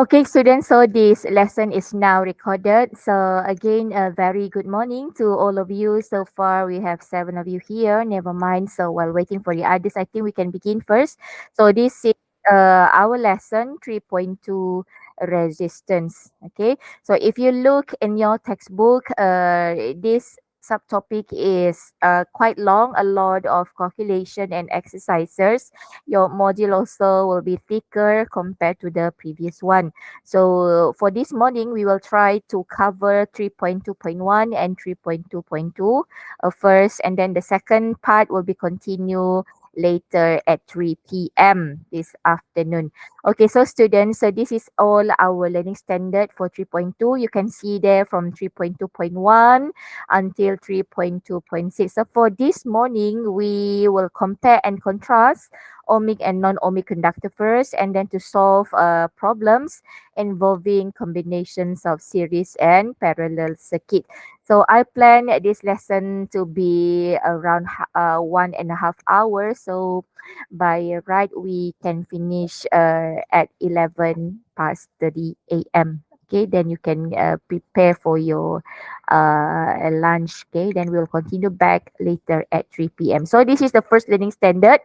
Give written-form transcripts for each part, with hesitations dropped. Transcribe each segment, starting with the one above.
Okay, students, so this lesson is now recorded. So, again, a very good morning to all of you. So far, we have seven of you here. Never mind. So, while waiting for the others, I think we can begin first. So, this is our lesson 3.2 resistance. Okay, so if you look in your textbook, this subtopic is quite long, a lot of calculation and exercises. Your module also will be thicker compared to the previous one. So for this morning, we will try to cover 3.2.1 and 3.2.2 first, and then the second part will be continue later at 3 p.m. this afternoon. Okay, so students, so this is all our learning standard for 3.2. You can see there from 3.2.1 until 3.2.6. So for this morning, we will compare and contrast ohmic and non-ohmic conductor first, and then to solve problems involving combinations of series and parallel circuit. So I plan this lesson to be around 1.5 hours. So by right, we can finish at 11 past 30 a.m. Okay, then you can prepare for your lunch. Okay, then we'll continue back later at 3 p.m. So this is the first learning standard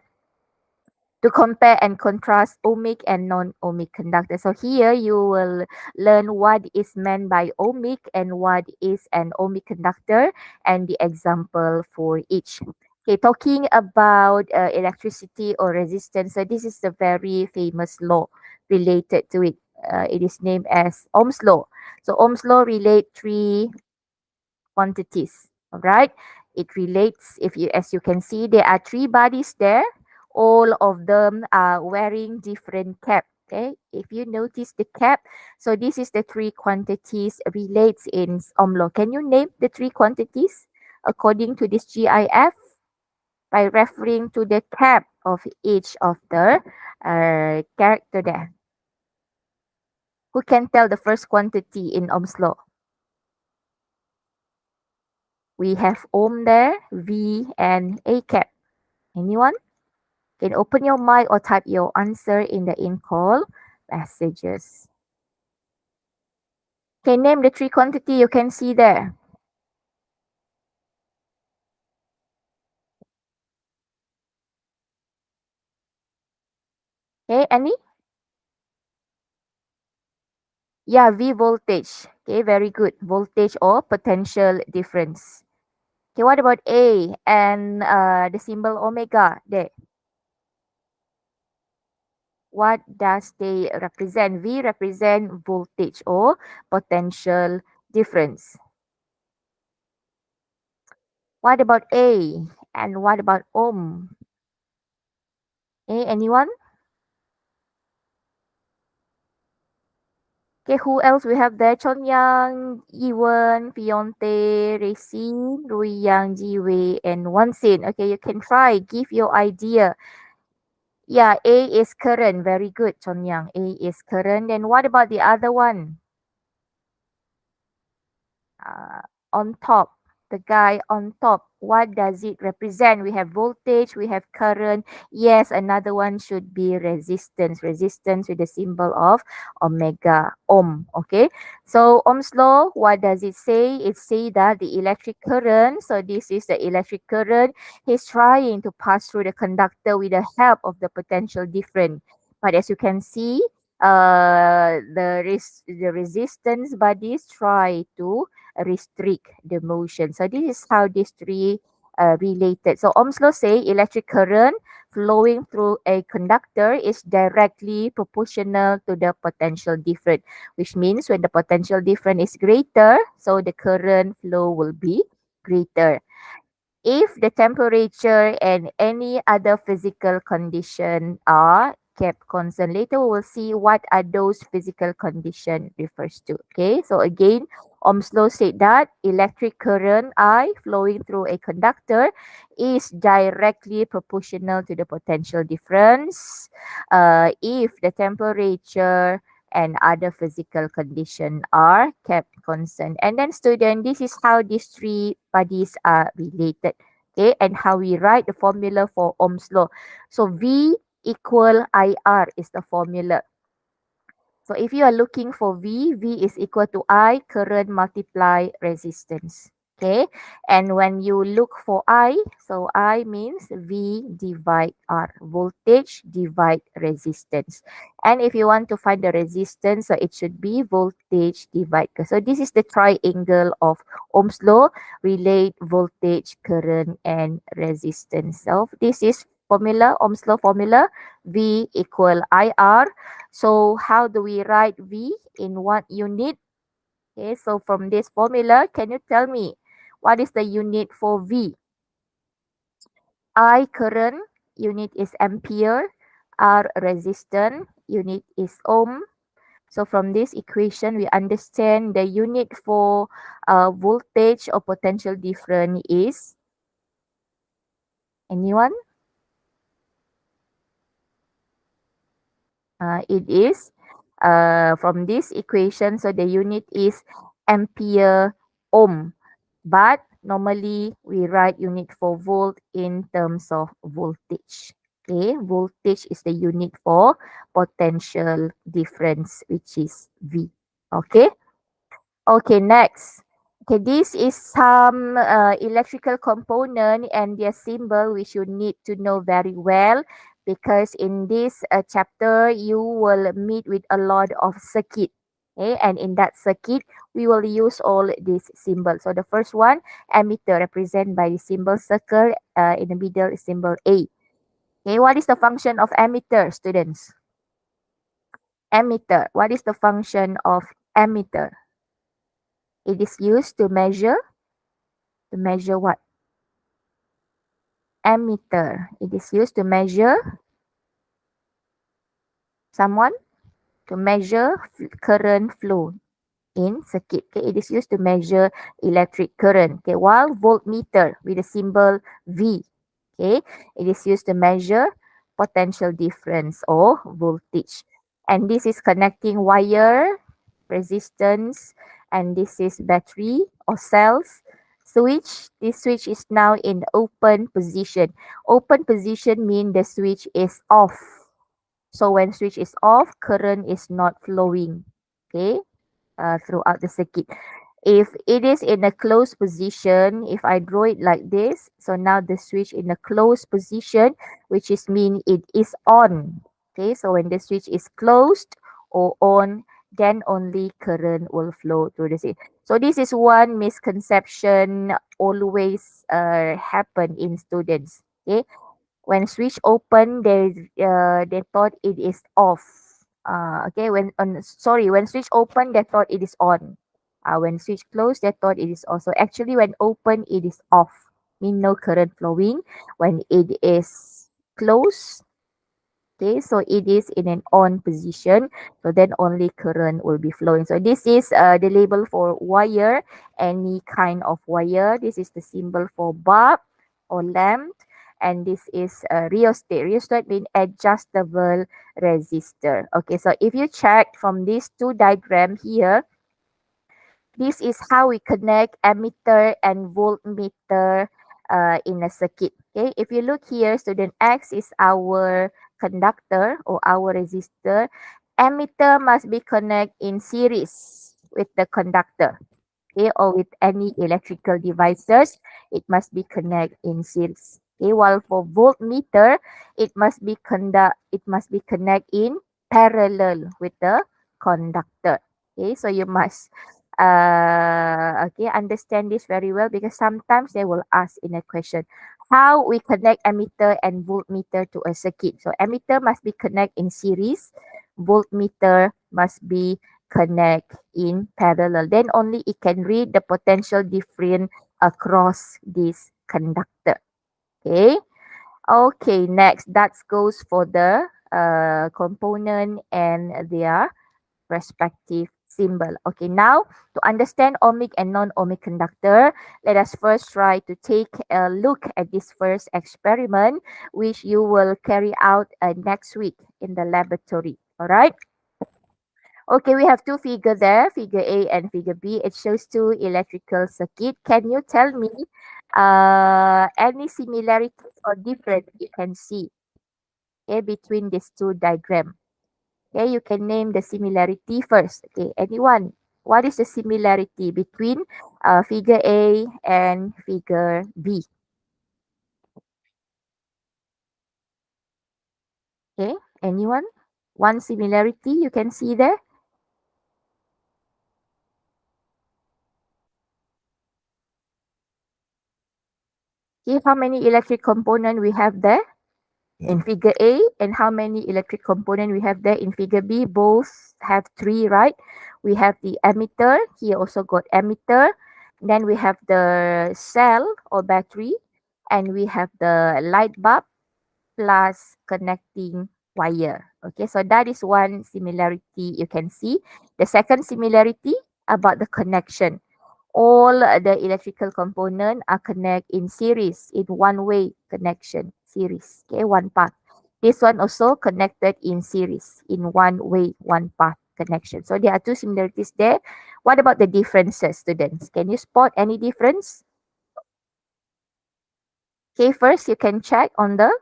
to compare and contrast ohmic and non-ohmic conductor. So here you will learn what is meant by ohmic and what is an ohmic conductor and the example for each. Okay, talking about electricity or resistance. So this is a very famous law related to it. It is named as Ohm's law. So Ohm's law relate three quantities. All right. It relates, if you, as you can see, there are three bodies there. All of them are wearing different cap. Okay. If you notice the cap, so this is the three quantities relates in Ohm law. Can you name the three quantities according to this GIF by referring to the cap of each of the character there? Who can tell the first quantity in Ohm's law? We have ohm there, V and A cap. Anyone? Can open your mic or type your answer in the in call messages. Okay, name the three quantity you can see there. Okay, any? Yeah, V voltage. Okay, very good. Voltage or potential difference. Okay, what about A and the symbol omega there? What does they represent? V represent voltage or potential difference. What about A? And what about ohm? Anyone? Okay, who else we have there? Chon Yang, Yiwen, Fionte, Racine, Rui Yang, Jiwei, and Wansin. Okay, you can try. Give your idea. Yeah, A is current. Very good, Chon Yang. A is current. And what about the other one? uh, on top, the guy on top, what does it represent? We have voltage, we have current. Yes, another one should be resistance. Resistance with the symbol of omega, ohm. Okay, so Ohm's law, what does it say? It say that the electric current, so this is the electric current, is trying to pass through the conductor with the help of the potential difference. But as you can see, the resistance bodies try to restrict the motion. So this is how these three related. So Ohm's law say electric current flowing through a conductor is directly proportional to the potential difference, which means when the potential difference is greater, so the current flow will be greater. If the temperature and any other physical condition are kept constant. Later we will see what are those physical condition refers to. Okay, so again, Ohm's law said that electric current I flowing through a conductor is directly proportional to the potential difference if the temperature and other physical condition are kept constant. And then student, this is how these three bodies are related. Okay, and how we write the formula for Ohm's law. So V equal IR is the formula. So if you are looking for V, V is equal to I current multiply resistance. Okay. And when you look for I, so I means V divide R, voltage divide resistance. And if you want to find the resistance, so it should be voltage divide. So this is the triangle of Ohm's law, relate voltage, current, and resistance. So this is formula, Ohm's law formula, V equal IR. So how do we write V in what unit? Okay, so from this formula, can you tell me what is the unit for V? I current, unit is ampere. R resistance, unit is ohm. So from this equation, we understand the unit for voltage or potential difference is anyone? It is from this equation, so the unit is ampere ohm. But normally we write unit for volt in terms of voltage. Okay, voltage is the unit for potential difference, which is V. Okay. Okay, next. Okay, this is some electrical component and their symbol which you need to know very well because in this chapter you will meet with a lot of circuit. Okay, and in that circuit we will use all these symbols. So the first one, ammeter, represented by the symbol circle. In the middle is symbol A. Okay, what is the function of ammeter, students? Ammeter. What is the function of ammeter? It is used to measure what? Ammeter. It is used to measure someone to measure current flow in circuit. Okay, it is used to measure electric current. Okay, while voltmeter with the symbol V. Okay, it is used to measure potential difference or voltage. And this is connecting wire, resistance, and this is battery or cells. Switch. This switch is now in open position. Open position means the switch is off. So when switch is off, current is not flowing. Okay, throughout the circuit. If it is in a closed position, if I draw it like this, so now the switch in a closed position, which is mean it is on. Okay, so when the switch is closed or on, then only current will flow through the switch. So this is one misconception always happen in students. Okay, when switch open, they thought it is off. Okay, when switch open, they thought it is on. When switch closed, they thought it is also. Actually, when open, it is off. Mean no current flowing. When it is closed, okay, so it is in an on position. So then only current will be flowing. So this is the label for wire, any kind of wire. This is the symbol for bulb or lamp. And this is rheostat. Rheostat means adjustable resistor. Okay, so if you check from these two diagram here, this is how we connect ammeter and voltmeter in a circuit. Okay, if you look here, student X is our conductor or our resistor. Ammeter must be connected in series with the conductor. Okay, or with any electrical devices, it must be connected in series. Okay, while for voltmeter, it must be connected in parallel with the conductor. Okay, so you must understand this very well because sometimes they will ask in a question how we connect ammeter and voltmeter to a circuit. So ammeter must be connected in series, voltmeter must be connect in parallel. Then only it can read the potential difference across this conductor. Okay. Okay, next that goes for the component and their respective symbol. Okay, now to understand ohmic and non-ohmic conductor, let us first try to take a look at this first experiment, which you will carry out next week in the laboratory. All right. Okay, we have two figures there, figure A and figure B. It shows two electrical circuit. Can you tell me any similarities or difference you can see, okay, between these two diagram? Okay, you can name the similarity first. Okay, anyone? What is the similarity between figure A and figure B? Okay, anyone? One similarity you can see there. Okay, how many electric component we have there in figure A, and how many electric component we have there in figure B? Both have three, right? We have the emitter. Here also got emitter. Then we have the cell or battery, and we have the light bulb plus connecting wire. Okay, so that is one similarity you can see. The second similarity about the connection. All the electrical component are connect in series, in one-way connection series. Okay, one path. This one also connected in series, in one way, one path connection. So there are two similarities there. What about the differences, students? Can you spot any difference? Okay, first you can check on the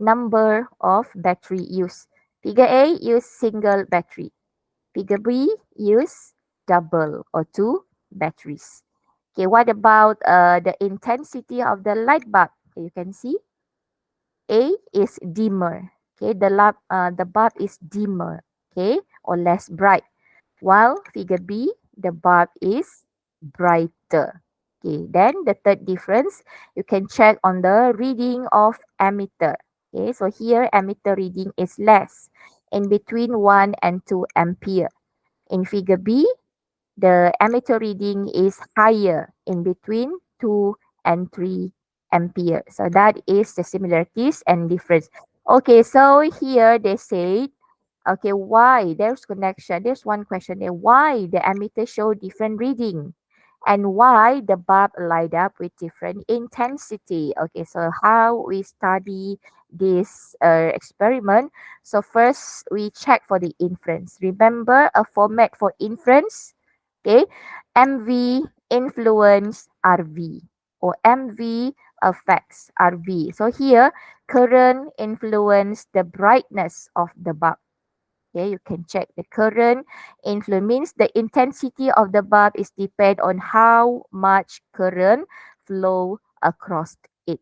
number of battery used. Figure A use single battery. Figure B use double or two batteries. Okay, what about the intensity of the light bulb? Okay, you can see A is dimmer. Okay, the bulb is dimmer. Okay, or less bright. While figure B, the bulb is brighter. Okay, then the third difference, you can check on the reading of ammeter. Okay, so here ammeter reading is less, in between 1 and 2 ampere. In figure B, the ammeter reading is higher, in between 2 and 3 ampere. So that is the similarities and difference. Okay, so here they say, okay, why? There's connection. There's one question there. Why the ammeter show different reading? And why the bulb light up with different intensity? Okay, so how we study this experiment. So first we check for the inference. Remember a format for inference? Okay, MV influence RV or MV affects RV. So here current influence the brightness of the bulb. Okay, you can check the current influence means the intensity of the bulb is depend on how much current flow across it.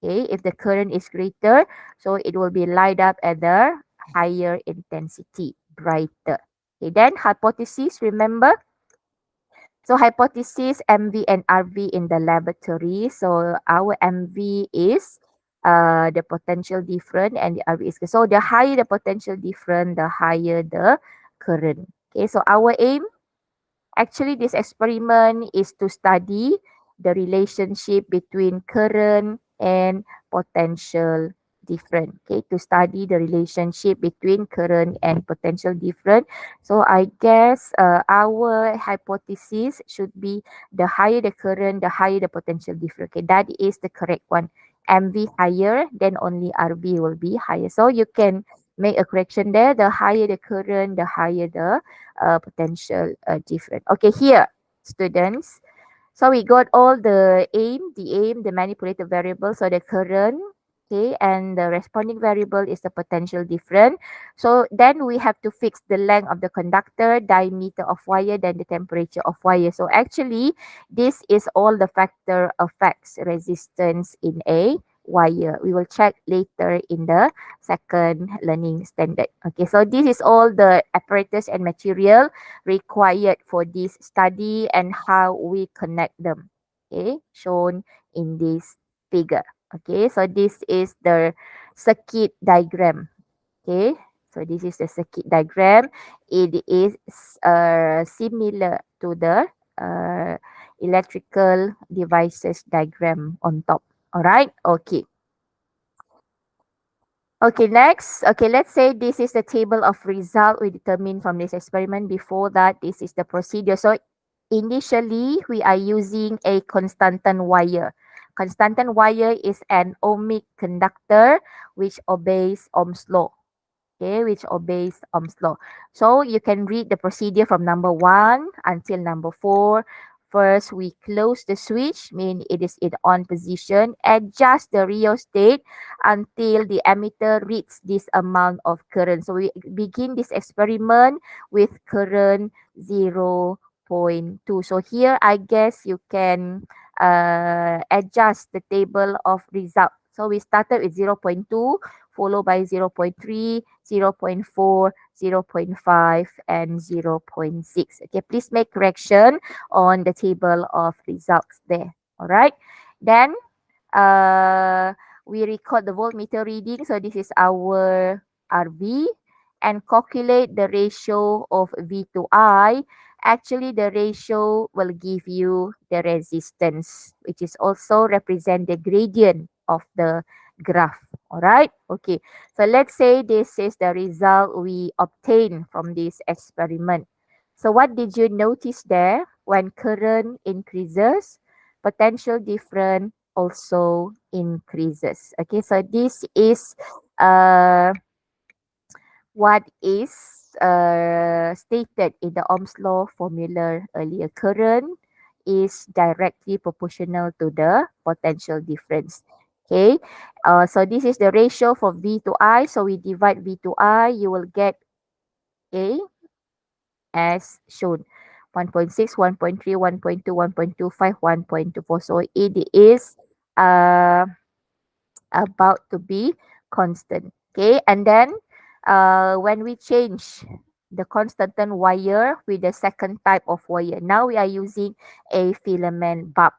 Okay, if the current is greater, so it will be light up at the higher intensity, brighter. Okay, then hypothesis, remember so hypothesis MV and RV in the laboratory. So our MV is the potential difference and the RV is so the higher the potential difference, the higher the current. Okay, so our aim actually this experiment is to study the relationship between current and potential different. Okay, to study the relationship between current and potential different. So I guess our hypothesis should be the higher the current, the higher the potential different. Okay, that is the correct one. MV higher, then only RV will be higher. So you can make a correction there. The higher the current, the higher the potential different. Okay, here, students. So we got all the manipulated variable, so the current, okay, and the responding variable is the potential different. So then we have to fix the length of the conductor, diameter of wire, then the temperature of wire. So actually, this is all the factor affects resistance in a wire. We will check later in the second learning standard. Okay, so this is all the apparatus and material required for this study and how we connect them. Okay, shown in this figure. Okay, so this is the circuit diagram. Okay, so this is the circuit diagram. It is similar to the electrical devices diagram on top. All right, okay. Okay, next. Okay, let's say this is the table of result we determined from this experiment. Before that, this is the procedure. So initially, we are using a constantan wire. Constantan wire is an ohmic conductor which obeys Ohm's law. Okay, which obeys Ohm's law. So you can read the procedure from number 1 until number 4. First, we close the switch, mean it is in on position. Adjust the rheostat until the emitter reads this amount of current. So we begin this experiment with current 0.2. So here, I guess you can adjust the table of result. So we started with 0.2, followed by 0.3, 0.4, 0.5, and 0.6. Okay, please make correction on the table of results there. All right. Then uh, we record the voltmeter reading. So this is our RV and calculate the ratio of V to I. Actually, the ratio will give you the resistance, which is also represent the gradient of the graph. All right. Okay. So let's say this is the result we obtained from this experiment. So what did you notice there? When current increases, potential difference also increases. Okay, so this is uh, what is stated in the Ohm's law formula earlier. Current is directly proportional to the potential difference. Okay, so this is the ratio for V to I. So we divide V to I, you will get A as shown. 1.6, 1.3, 1.2, 1.25, 1.24. So it is uh, about to be constant. Okay, and then when we change the constant wire with the second type of wire, now we are using a filament bulb.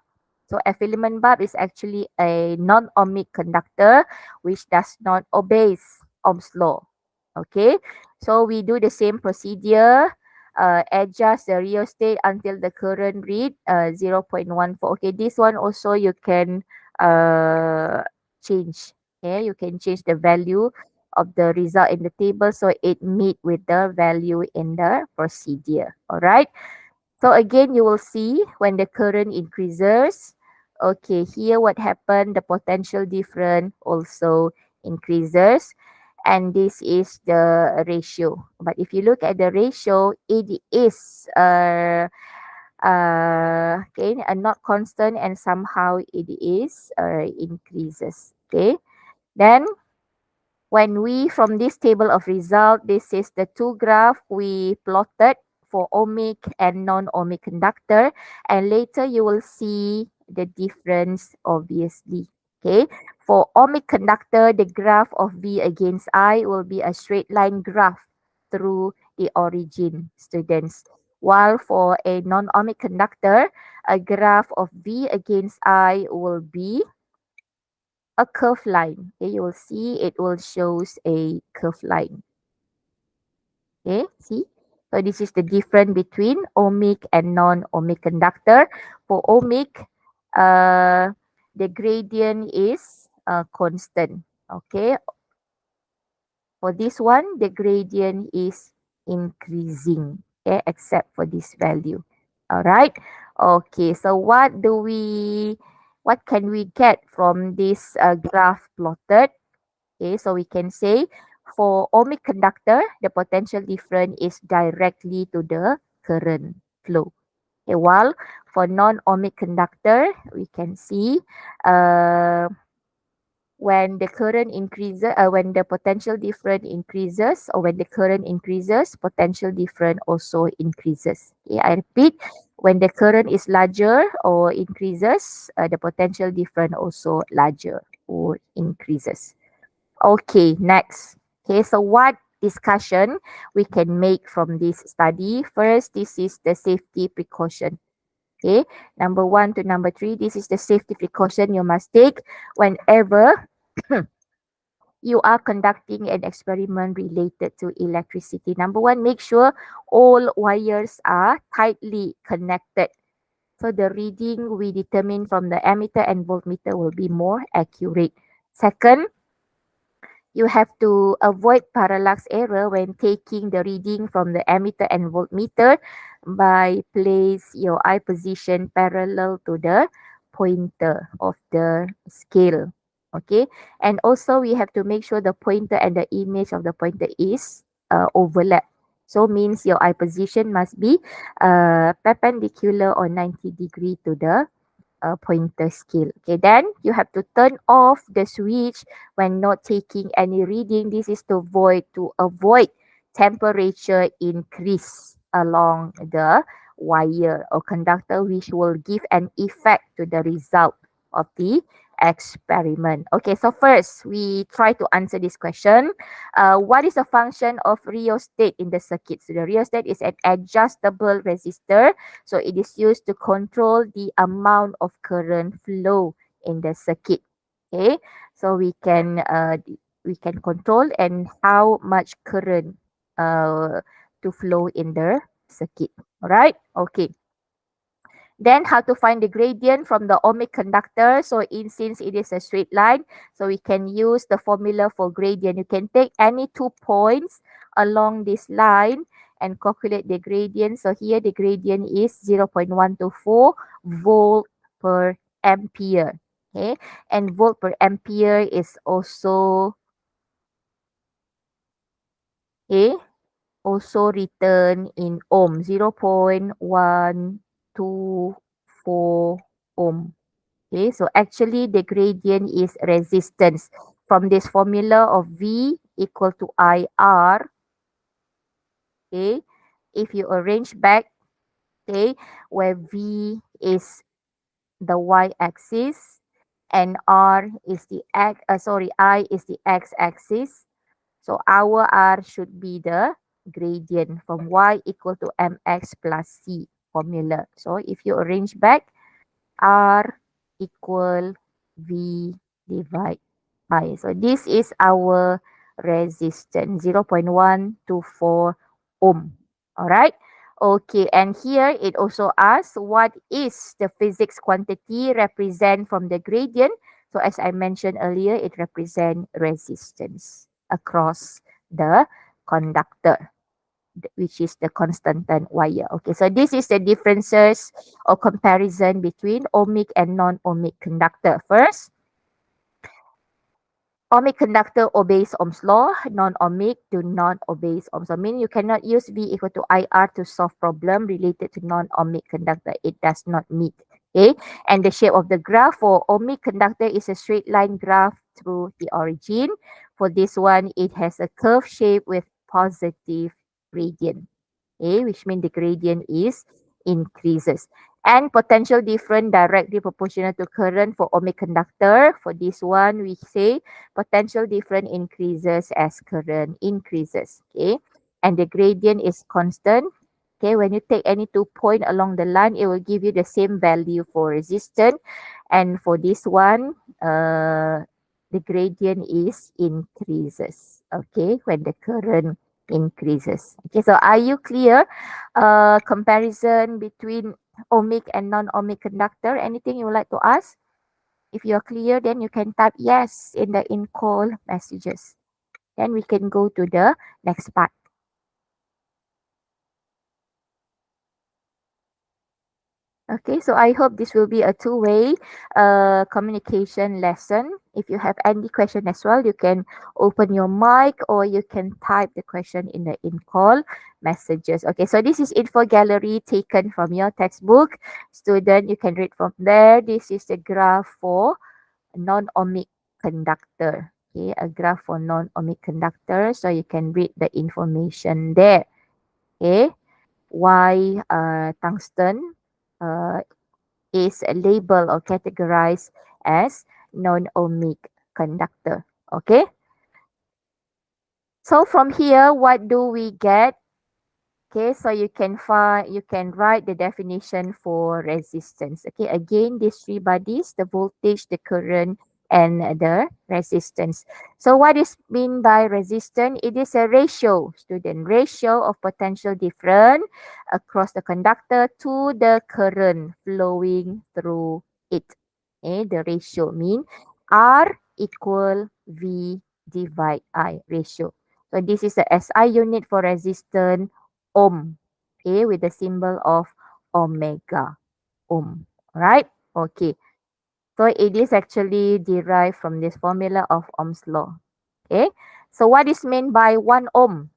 So a filament bulb is actually a non-ohmic conductor which does not obey Ohm's law. Okay, so we do the same procedure. Adjust the rheostat until the current read 0.14. Okay, this one also you can uh, change. Okay, you can change the value of the result in the table so it meet with the value in the procedure. All right. So again, you will see when the current increases. Okay, here what happened? The potential difference also increases, and this is the ratio. But if you look at the ratio, it is okay, not constant, and somehow it is increases. Okay, then when we from this table of result, this is the two graph we plotted for ohmic and non-ohmic conductor, and later you will see the difference obviously. Okay, for ohmic conductor, the graph of V against I will be a straight line graph through the origin, students. While for a non-ohmic conductor, a graph of V against I will be a curved line. Okay, you will see it will shows a curved line. Okay, see? So this is the difference between ohmic and non-ohmic conductor. For ohmic, the gradient is constant. Okay, for this one, the gradient is increasing. Okay, except for this value. All right. Okay, so what can we get from this graph plotted? Okay, so we can say for ohmic conductor, the potential difference is directly to the current flow. Okay, while for non-ohmic conductor, we can see uh, when the current increases, when the potential difference increases, or when the current increases, potential difference also increases. Okay, I repeat, when the current is larger or increases, the potential difference also larger or increases. Okay, next. Okay, so what discussion we can make from this study? First, this is the safety precaution. Okay, number 1 to number 3, this is the safety precaution you must take whenever you are conducting an experiment related to electricity. Number 1, make sure all wires are tightly connected. So the reading we determine from the ammeter and voltmeter will be more accurate. Second, you have to avoid parallax error when taking the reading from the ammeter and voltmeter by place your eye position parallel to the pointer of the scale. Okay, and also we have to make sure the pointer and the image of the pointer is overlap. So means your eye position must be perpendicular or 90 degree to the pointer scale. Okay, then you have to turn off the switch when not taking any reading. This is to avoid temperature increase along the wire or conductor, which will give an effect to the result of the experiment. Okay, so first we try to answer this question. What is the function of rheostat in the circuit? So the rheostat is an adjustable resistor, so it is used to control the amount of current flow in the circuit. Okay, so we can control and how much current to flow in the circuit. All right. Okay. Then how to find the gradient from the ohmic conductor. So since it is a straight line, so we can use the formula for gradient. You can take any 2 points along this line and calculate the gradient. So here the gradient is 0.124 volt per ampere. Okay, and volt per ampere is also okay, also written in ohm, 0.124 ohm. Okay, so actually the gradient is resistance. From this formula of V equal to IR, okay, if you arrange back, okay, where V is the y-axis and R is the I is the x-axis. So our R should be the gradient from y equal to mx plus c formula. So if you arrange back, R equal V divide I. So this is our resistance, 0.124 ohm. All right. Okay, and here it also asks what is the physics quantity represent from the gradient. So as I mentioned earlier, it represents resistance across the conductor, which is the constant wire. Okay, so this is the differences or comparison between ohmic and non-ohmic conductor. First, ohmic conductor obeys Ohm's law, non-ohmic do not obey Ohm's law. Meaning you cannot use V equal to IR to solve problem related to non-ohmic conductor. It does not meet. Okay, and the shape of the graph for ohmic conductor is a straight line graph through the origin. For this one, it has a curved shape with positive gradient. Okay, which means the gradient is increases. And potential difference directly proportional to current for ohmic conductor. For this one, we say potential difference increases as current increases. Okay, and the gradient is constant. Okay, when you take any 2 point along the line, it will give you the same value for resistance. And for this one, the gradient is increases. Okay, when the current increases. Okay, so are you clear? Comparison between ohmic and non-ohmic conductor. Anything you would like to ask? If you are clear, then you can type yes in the in call messages. Then we can go to the next part. Okay, so I hope this will be a two-way communication lesson. If you have any question as well, you can open your mic or you can type the question in the in-call messages. Okay, so this is info gallery taken from your textbook. Student, you can read from there. This is the graph for non-ohmic conductor. Okay, a graph for non-ohmic conductor. So you can read the information there. Okay, why tungsten uh, is labeled or categorized as non-ohmic conductor. Okay. So from here, what do we get? Okay, so you can write the definition for resistance. Okay, again, these three bodies, the voltage, the current, and the resistance. So what is mean by resistance? It is a ratio, student, ratio of potential difference across the conductor to the current flowing through it. Okay, the ratio mean R equal V divide I ratio. So this is the SI unit for resistance ohm, okay, with the symbol of omega, ohm, right? Okay, so it is actually derived from this formula of Ohm's law, okay? So what is meant by 1 ohm?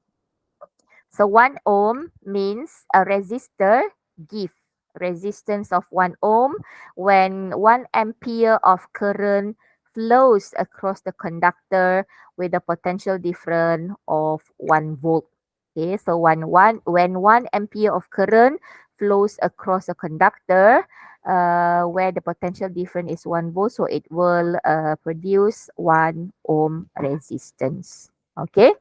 So 1 ohm means a resistor give resistance of 1 ohm when 1 ampere of current flows across the conductor with a potential difference of 1 volt. Okay, so when 1 ampere of current flows across a conductor where the potential difference is 1 volt, so it will produce 1 ohm resistance. Okay.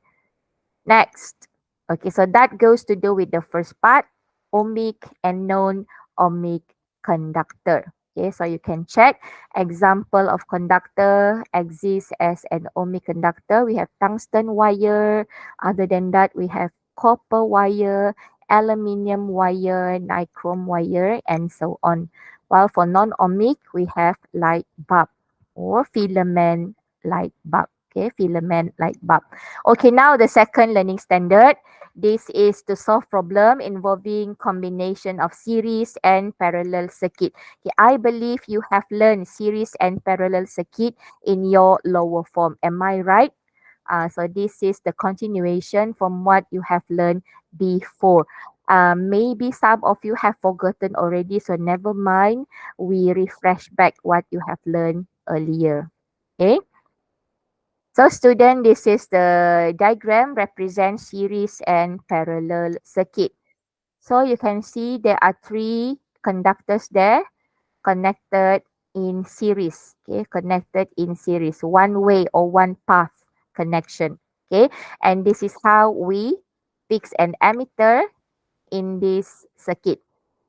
Next. Okay, so that goes to do with the first part, ohmic and non-ohmic conductor. Okay, so you can check example of conductor exists as an ohmic conductor. We have tungsten wire. Other than that, we have copper wire, aluminium wire, nichrome wire, and so on. While for non-ohmic, we have light bulb or filament light bulb. Okay, filament light bulb. Okay, now the second learning standard. This is to solve problem involving combination of series and parallel circuit. Okay, I believe you have learned series and parallel circuit in your lower form. Am I right? So this is the continuation from what you have learned before. Maybe some of you have forgotten already, so never mind. We refresh back what you have learned earlier. Okay. So student, this is the diagram represents series and parallel circuit. So you can see there are three conductors there connected in series. Okay, connected in series, one way or one path connection. Okay, and this is how we fix an ammeter in this circuit.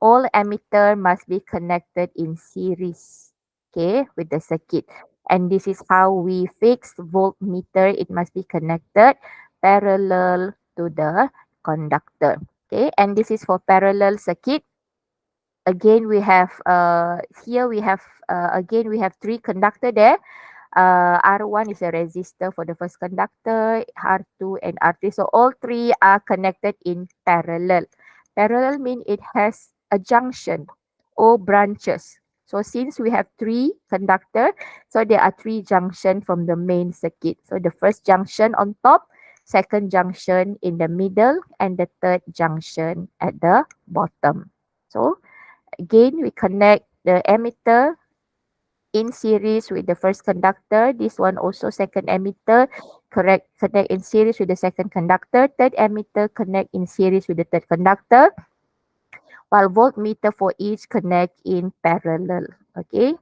All emitter must be connected in series, okay, with the circuit. And this is how we fix voltmeter. It must be connected parallel to the conductor. Okay, and this is for parallel circuit. Again, we have here we have again we have three conductor there. R1 is a resistor for the first conductor, R2 and R3. So all three are connected in parallel. Parallel means it has a junction or branches. So since we have three conductor, so there are three junction from the main circuit. So the first junction on top, second junction in the middle, and the third junction at the bottom. So again, we connect the emitter in series with the first conductor. This one also second emitter connect in series with the second conductor. Third emitter connect in series with the third conductor. While voltmeter for each connect in parallel. Okay,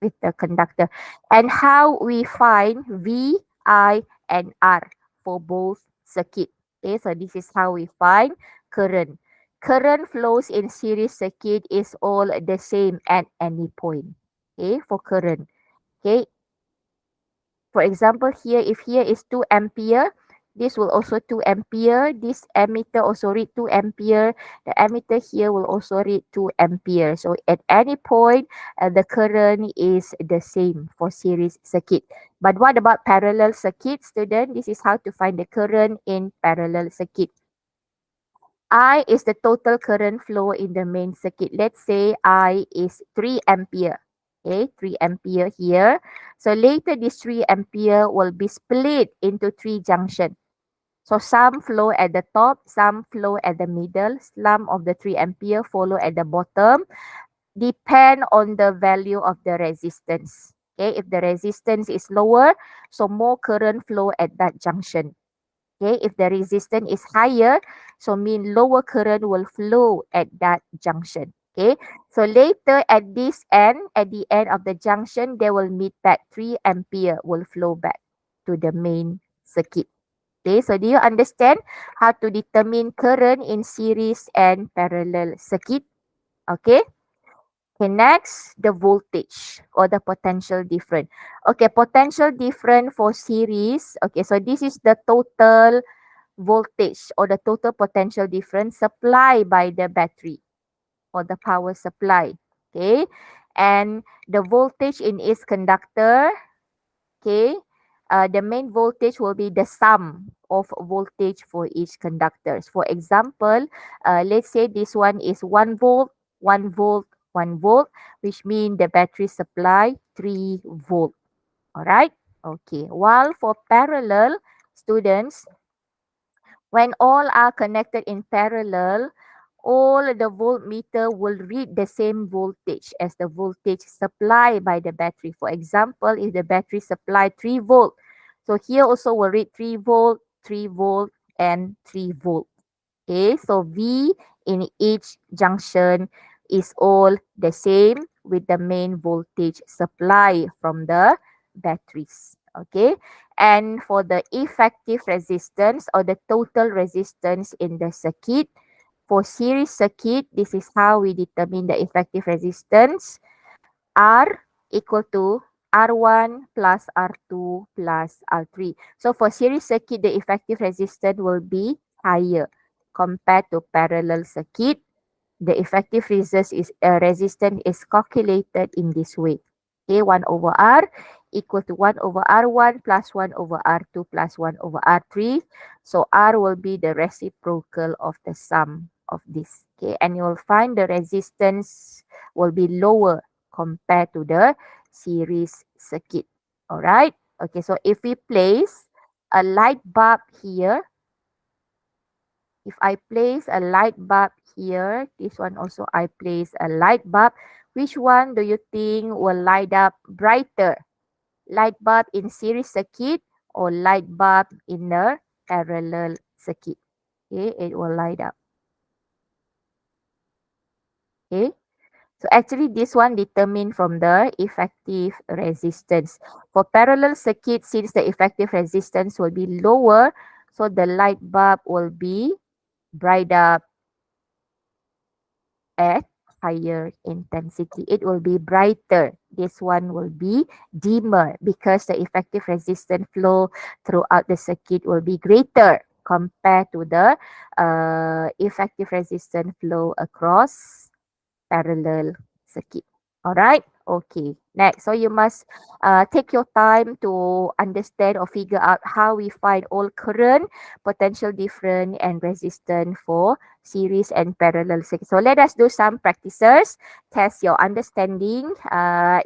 with the conductor. And how we find V, I, and R for both circuit. Okay, so this is how we find current. Current flows in series circuit is all the same at any point. Okay, for current. Okay, for example, here, if here is 2 ampere, this will also 2 ampere. This emitter also read 2 ampere. The emitter here will also read 2 ampere. So at any point, the current is the same for series circuit. But what about parallel circuit, student? This is how to find the current in parallel circuit. I is the total current flow in the main circuit. Let's say I is 3 ampere. Okay, 3 ampere here. So later this 3 ampere will be split into 3 junction. So some flow at the top, some flow at the middle, some of the 3 ampere follow at the bottom. Depend on the value of the resistance. Okay, if the resistance is lower, so more current flow at that junction. Okay, if the resistance is higher, so mean lower current will flow at that junction. Okay, so later at this end, at the end of the junction, they will meet back 3 ampere will flow back to the main circuit. Okay, so do you understand how to determine current in series and parallel circuit? Okay. Okay, next, the voltage or the potential difference. Okay, potential difference for series. Okay, so this is the total voltage or the total potential difference supplied by the battery or the power supply. Okay. And the voltage in its conductor. Okay. The main voltage will be the sum of voltage for each conductors. For example, let's say this one is 1 volt, 1 volt, 1 volt, which means the battery supply 3 volt. All right. Okay. While for parallel students, When all are connected in parallel, all the voltmeter will read the same voltage as the voltage supplied by the battery. For example, if the battery supply 3 volt, so here also will read 3 volt, 3 volt, and 3 volt. Okay, so V in each junction is all the same with the main voltage supply from the batteries. Okay, and for the effective resistance or the total resistance in the circuit, for series circuit, this is how we determine the effective resistance. R equal to R1 plus R2 plus R3. So for series circuit, the effective resistance will be higher compared to parallel circuit. The effective resistance is calculated in this way. Okay, 1 over R equal to 1 over R1 plus 1 over R2 plus 1 over R3. So R will be the reciprocal of the sum of this. Okay, and you will find the resistance will be lower compared to the series circuit. All right. Okay, so if we place a light bulb here, if I place a light bulb here, this one also I place a light bulb. Which one do you think will light up brighter? Light bulb in series circuit or light bulb in the parallel circuit? Okay, it will light up. Okay, so actually this one determined from the effective resistance. For parallel circuit, since the effective resistance will be lower, so the light bulb will be bright up at higher intensity. It will be brighter. This one will be dimmer because the effective resistance flow throughout the circuit will be greater compared to the effective resistance flow across parallel circuit. All right. Okay. Next. So you must take your time to understand or figure out how we find all current, potential difference, and resistance for series and parallel circuit. So let us do some practices. Test your understanding.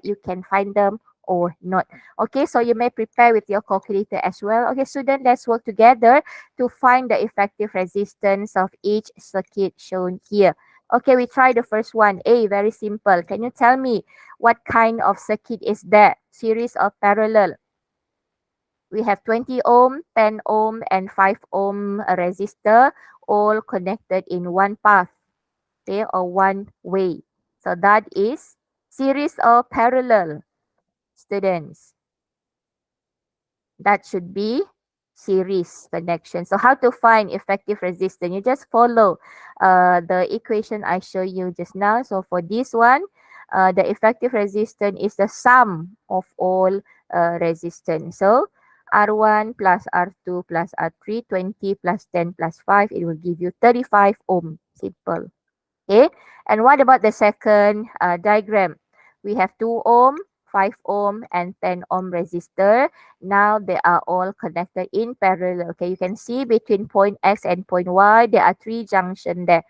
You can find them or not. Okay. So you may prepare with your calculator as well. Okay, student, let's work together to find the effective resistance of each circuit shown here. Okay, we try the first one. A, very simple. Can you tell me what kind of circuit is that? Series or parallel? We have 20 ohm, 10 ohm, and 5 ohm resistor all connected in one path, okay, or one way. So that is series or parallel, students. That should be series connection. So how to find effective resistance? You just follow the equation I show you just now. So for this one, the effective resistance is the sum of all resistance. So R1 plus R2 plus R3, 20 plus 10 plus 5, it will give you 35 ohm. Simple. Okay. And what about the second diagram? We have 2 ohm, 5 ohm, and 10 ohm resistor. Now they are all connected in parallel. Okay, you can see between point X and point Y, there are 3 junctions there.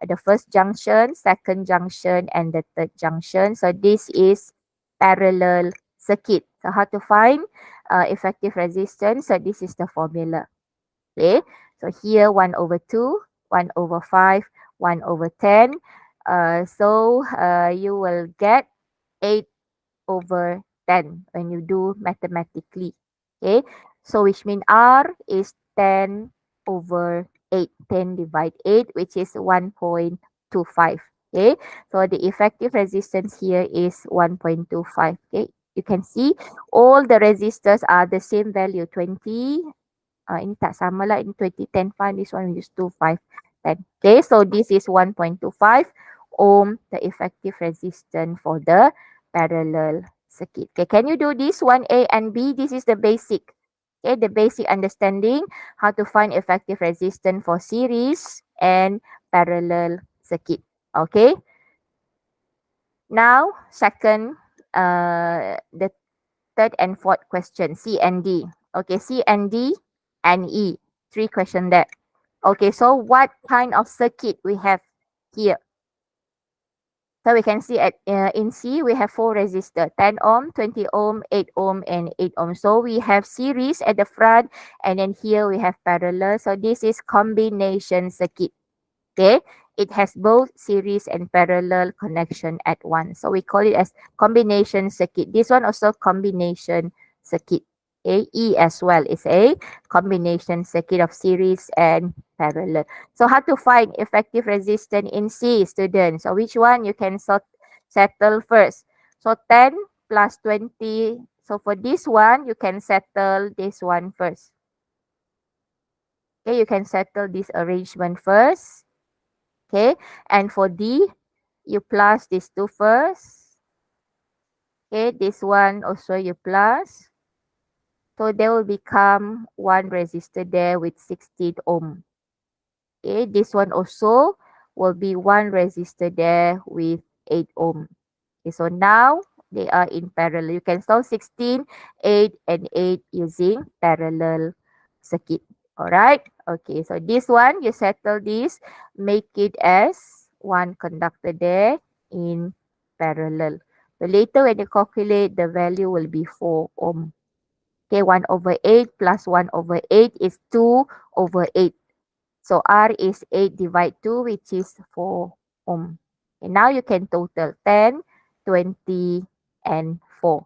The first junction, second junction, and the third junction. So this is parallel circuit. So how to find effective resistance? So this is the formula. Okay, so here 1 over 2, 1 over 5, 1 over 10. You will get 8 over 10 when you do mathematically. Okay, so which means R is 10 over 8. 10 divide 8, which is 1.25. Okay, so the effective resistance here is 1.25. Okay, you can see all the resistors are the same value, 20. Ini tak sama lah. Ini 2010 fund. This one we use 2510. Okay, so this is 1.25 ohm, the effective resistance for the parallel circuit. Okay, can you do this 1A and B? This is the basic. Okay, the basic understanding how to find effective resistance for series and parallel circuit. Okay, now second, the third and fourth question, C and D. Okay, C and D and E. 3 question there. Okay, so what kind of circuit we have here? So we can see at in C we have four resistors: 10 ohm, 20 ohm, 8 ohm, and 8 ohm. So we have series at the front, and then here we have parallel. So this is combination circuit. Okay, it has both series and parallel connection at once. So we call it as combination circuit. This one also combination circuit. Okay, E as well is a combination circuit of series and parallel. So how to find effective resistance in C, students? So which one you can settle first? So 10 plus 20. So for this one, you can settle this one first. Okay, you can settle this arrangement first. Okay, and for D, you plus these two first. Okay, this one also you plus. So there will become one resistor there with 16 ohm. Okay, this one also will be one resistor there with 8 ohm. Okay, so now they are in parallel. You can solve 16, 8, and 8 using parallel circuit. Alright. Okay, so this one, you settle this, make it as one conductor there in parallel. So later when you calculate, the value will be 4 ohm. Okay, 1 over 8 plus 1 over 8 is 2 over 8. So R is 8 divide 2, which is 4 ohm. And now you can total 10, 20, and 4.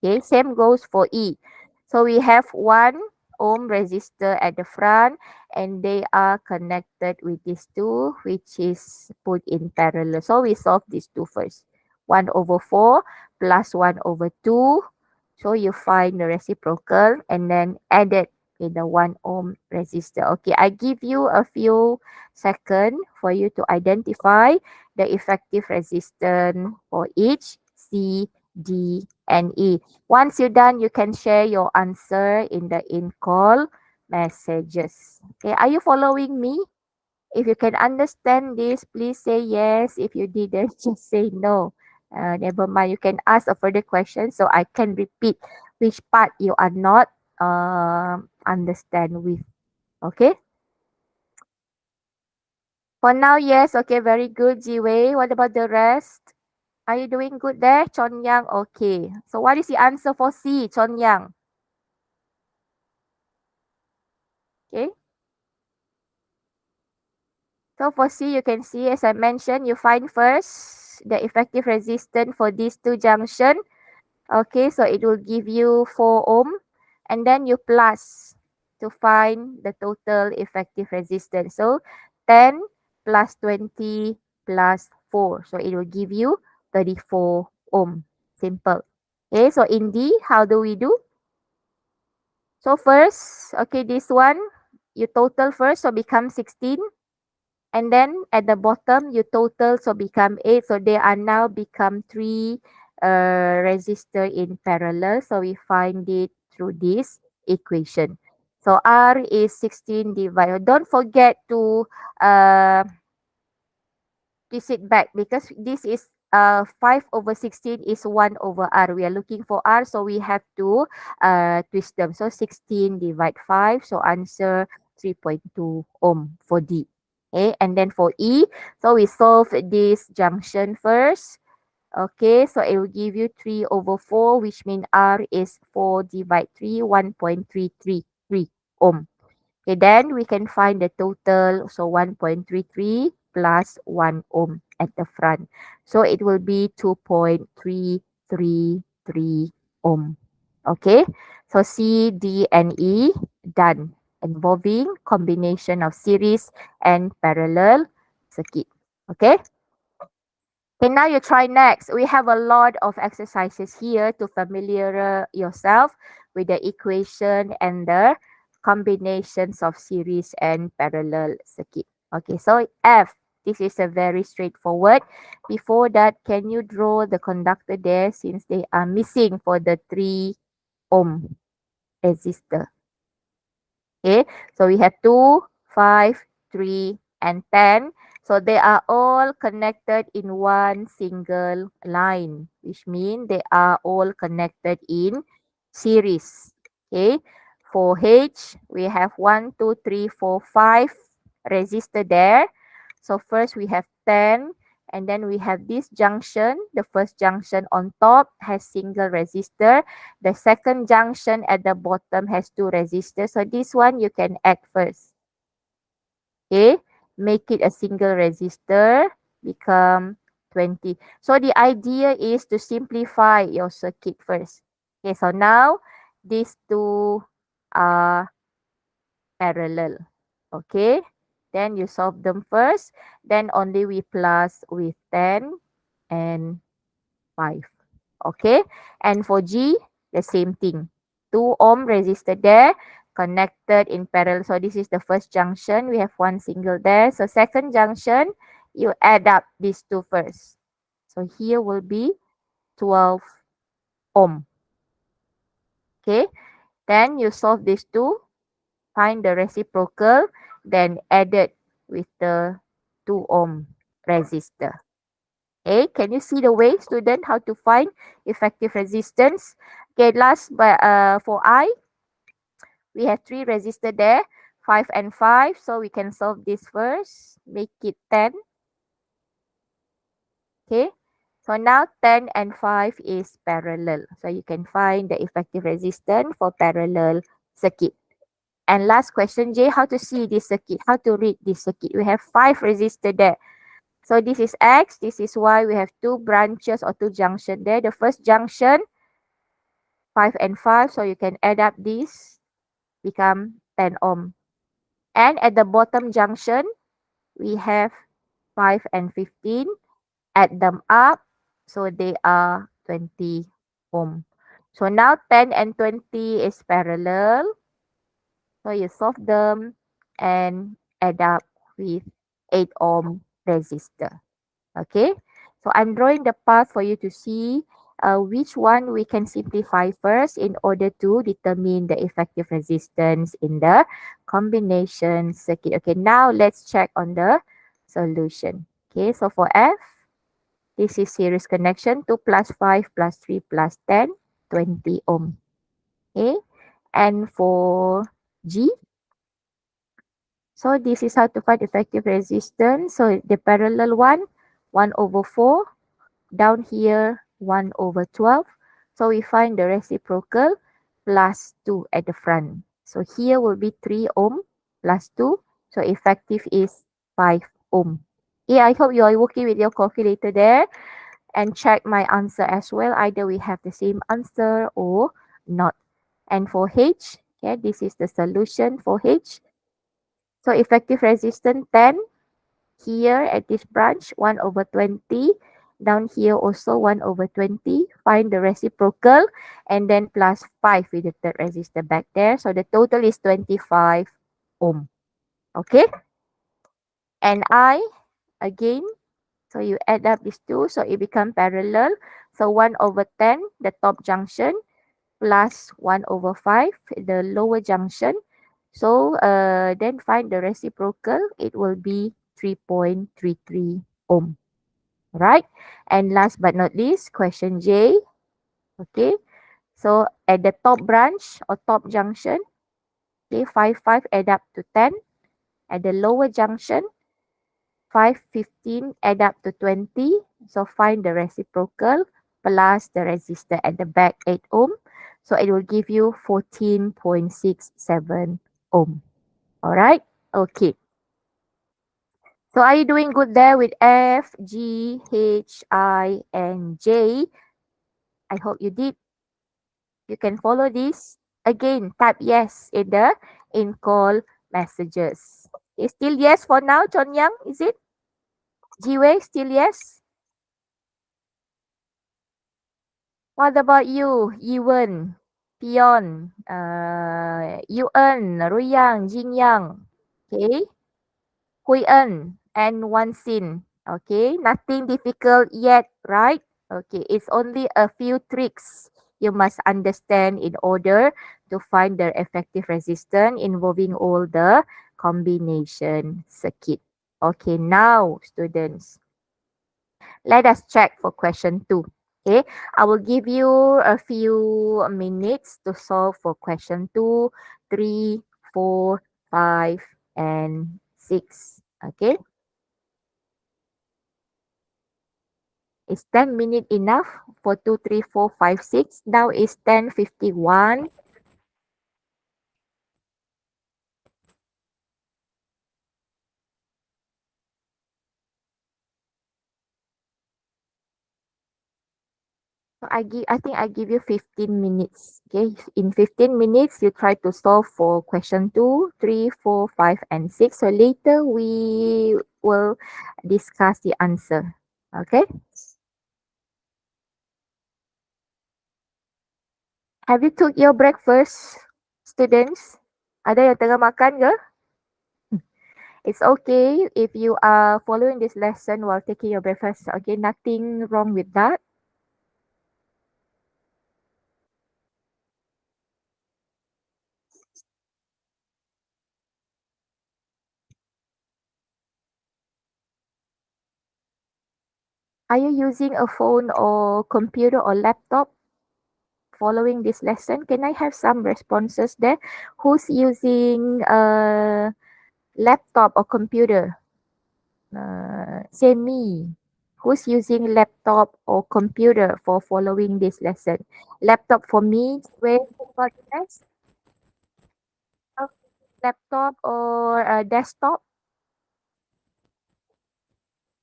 Okay, same goes for E. So we have 1 ohm resistor at the front, and they are connected with these two, which is put in parallel. So we solve these two first. 1 over 4 plus 1 over 2. So you find the reciprocal and then add it in the 1 ohm resistor. Okay, I give you a few seconds for you to identify the effective resistance for each C, D, and E. Once you're done, you can share your answer in the in call messages. Okay, are you following me? If you can understand this, please say yes. If you didn't, just say no. Never mind. You can ask a further question so I can repeat which part you are not understand with. Okay. For now, yes. Okay, very good, Jiwei. What about the rest? Are you doing good there, Chon Yang? Okay. So what is the answer for C, Chon Yang? Okay. So for C, you can see, as I mentioned, you find first the effective resistance for these two junction. Okay, so it will give you 4 ohm. And then you plus to find the total effective resistance. So 10 plus 20 plus 4. So it will give you 34 ohm. Simple. Okay, so in D, how do we do? So first, okay, this one, you total first, so become 16. And then at the bottom, you total, so become 8. So they are now become 3 resistor in parallel. So we find it through this equation. So R is 16 divided. Don't forget to uh, twist it back because this is 5 over 16 is 1 over R. We are looking for R, so we have to twist them. So 16 divide 5. So answer 3.2 ohm for D. Okay, and then for E, so we solve this junction first. Okay, so it will give you 3 over 4, which means R is 4 divide 3, 1.333 ohm. Okay, then we can find the total. So 1.33 plus 1 ohm at the front. So it will be 2.333 ohm. Okay, so C, D, and E done, involving combination of series and parallel circuit. Okay. Okay, now you try next. We have a lot of exercises here to familiar yourself with the equation and the combinations of series and parallel circuit. Okay, so F, this is a very straightforward. Before that, can you draw the conductor there since they are missing for the 3 ohm resistor? Okay, so we have 2, 5, 3, and 10. So they are all connected in one single line, which means they are all connected in series. Okay, for H, we have 1, 2, 3, 4, 5 resistor there. So first we have 10, And then we have this junction. The first junction on top has single resistor. The second junction at the bottom has two resistors. So this one you can add first. Okay, make it a single resistor, become 20. So the idea is to simplify your circuit first. Okay, so now these two are parallel. Okay, then you solve them first, then only we plus with 10 and 5. Okay, and for G, the same thing. 2 ohm resistor there, connected in parallel. So this is the first junction. We have one single there. So second junction, you add up these two first. So here will be 12 ohm. Okay, then you solve these two, find the reciprocal, then add it with the 2 ohm resistor. Okay, can you see the way, student, how to find effective resistance? Okay, last but for I, we have three resistor there, 5 and 5. So we can solve this first, make it 10. Okay, so now 10 and 5 is parallel. So you can find the effective resistance for parallel circuit. And last question, J, how to see this circuit? How to read this circuit? We have 5 resistor there. So this is X, this is Y. We have two branches or two junction there. The first junction, 5 and 5. So you can add up this, become 10 ohm. And at the bottom junction, we have 5 and 15. Add them up, so they are 20 ohm. So now 10 and 20 is parallel. So you solve them and add up with 8 ohm resistor. Okay, so I'm drawing the path for you to see which one we can simplify first in order to determine the effective resistance in the combination circuit. Okay, now let's check on the solution. Okay, so for F, this is series connection, 2 plus 5 plus 3 plus 10, 20 ohm. Okay, and for G, so this is how to find effective resistance. So the parallel one, 1 over 4. Down here, 1 over 12. So we find the reciprocal plus 2 at the front. So here will be 3 ohm plus 2. So effective is 5 ohm. Yeah, I hope you are working with your calculator there and check my answer as well. Either we have the same answer or not. And for H, okay, this is the solution for H. So effective resistance 10. Here at this branch, 1 over 20. Down here also 1 over 20. Find the reciprocal and then plus 5 with the third resistor back there. So the total is 25 ohm. Okay? And I, again, so you add up these two, so it becomes parallel. So 1 over 10, the top junction, plus 1 over 5, the lower junction. So then find the reciprocal. It will be 3.33 ohm. Right? And last but not least, question J. Okay. So at the top branch or top junction, okay, 5 add up to 10. At the lower junction, 15 add up to 20. So find the reciprocal plus the resistor at the back 8 ohm. So it will give you 14.67 ohm. All right. Okay. So are you doing good there with F, G, H, I, and J? I hope you did. You can follow this. Again, type yes in the in call messages. Is still yes for now, Chon Yang? Is it? Jiwei, still yes? What about you? Yiwen, Pion, Yuan, Ruyang, Jingyang. Okay. Hui En, and Wan Xin. Okay. Nothing difficult yet, right? Okay. It's only a few tricks you must understand in order to find the effective resistance involving all the combination circuit. Okay. Now, students, let us check for question 2. Okay, I will give you a few minutes to solve for question 2, 3, 4, 5, and 6. Okay, 6. Okay. Is 10 minutes enough for 2, 3, 4, 5, 6? Now it's 10:51. So I think I give you 15 minutes. Okay. In 15 minutes, you try to solve for question 2, 3, 4, 5, and 6. So later we will discuss the answer. Okay. Have you took your breakfast, students? Ada yang tengah makan ke? It's okay if you are following this lesson while taking your breakfast. Okay, nothing wrong with that. Are you using a phone or computer or laptop following this lesson? Can I have some responses there? Who's using a laptop or computer? Say me. Who's using laptop or computer for following this lesson? Laptop for me, where podcast, laptop or desktop?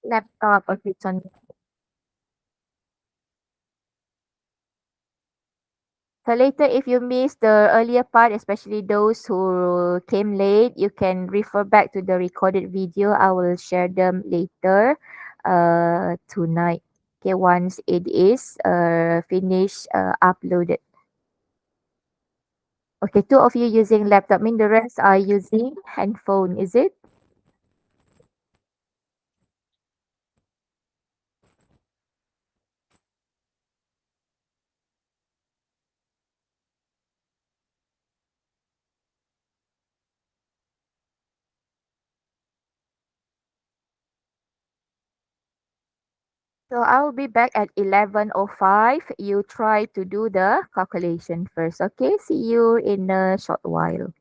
Laptop. Okay, it's on. So later, if you miss the earlier part, especially those who came late, you can refer back to the recorded video. I will share them later tonight. Okay, once it is finished, uploaded. Okay, two of you using laptop, mean the rest are using handphone, is it? So I'll be back at 11:05. You try to do the calculation first. Okay, see you in a short while.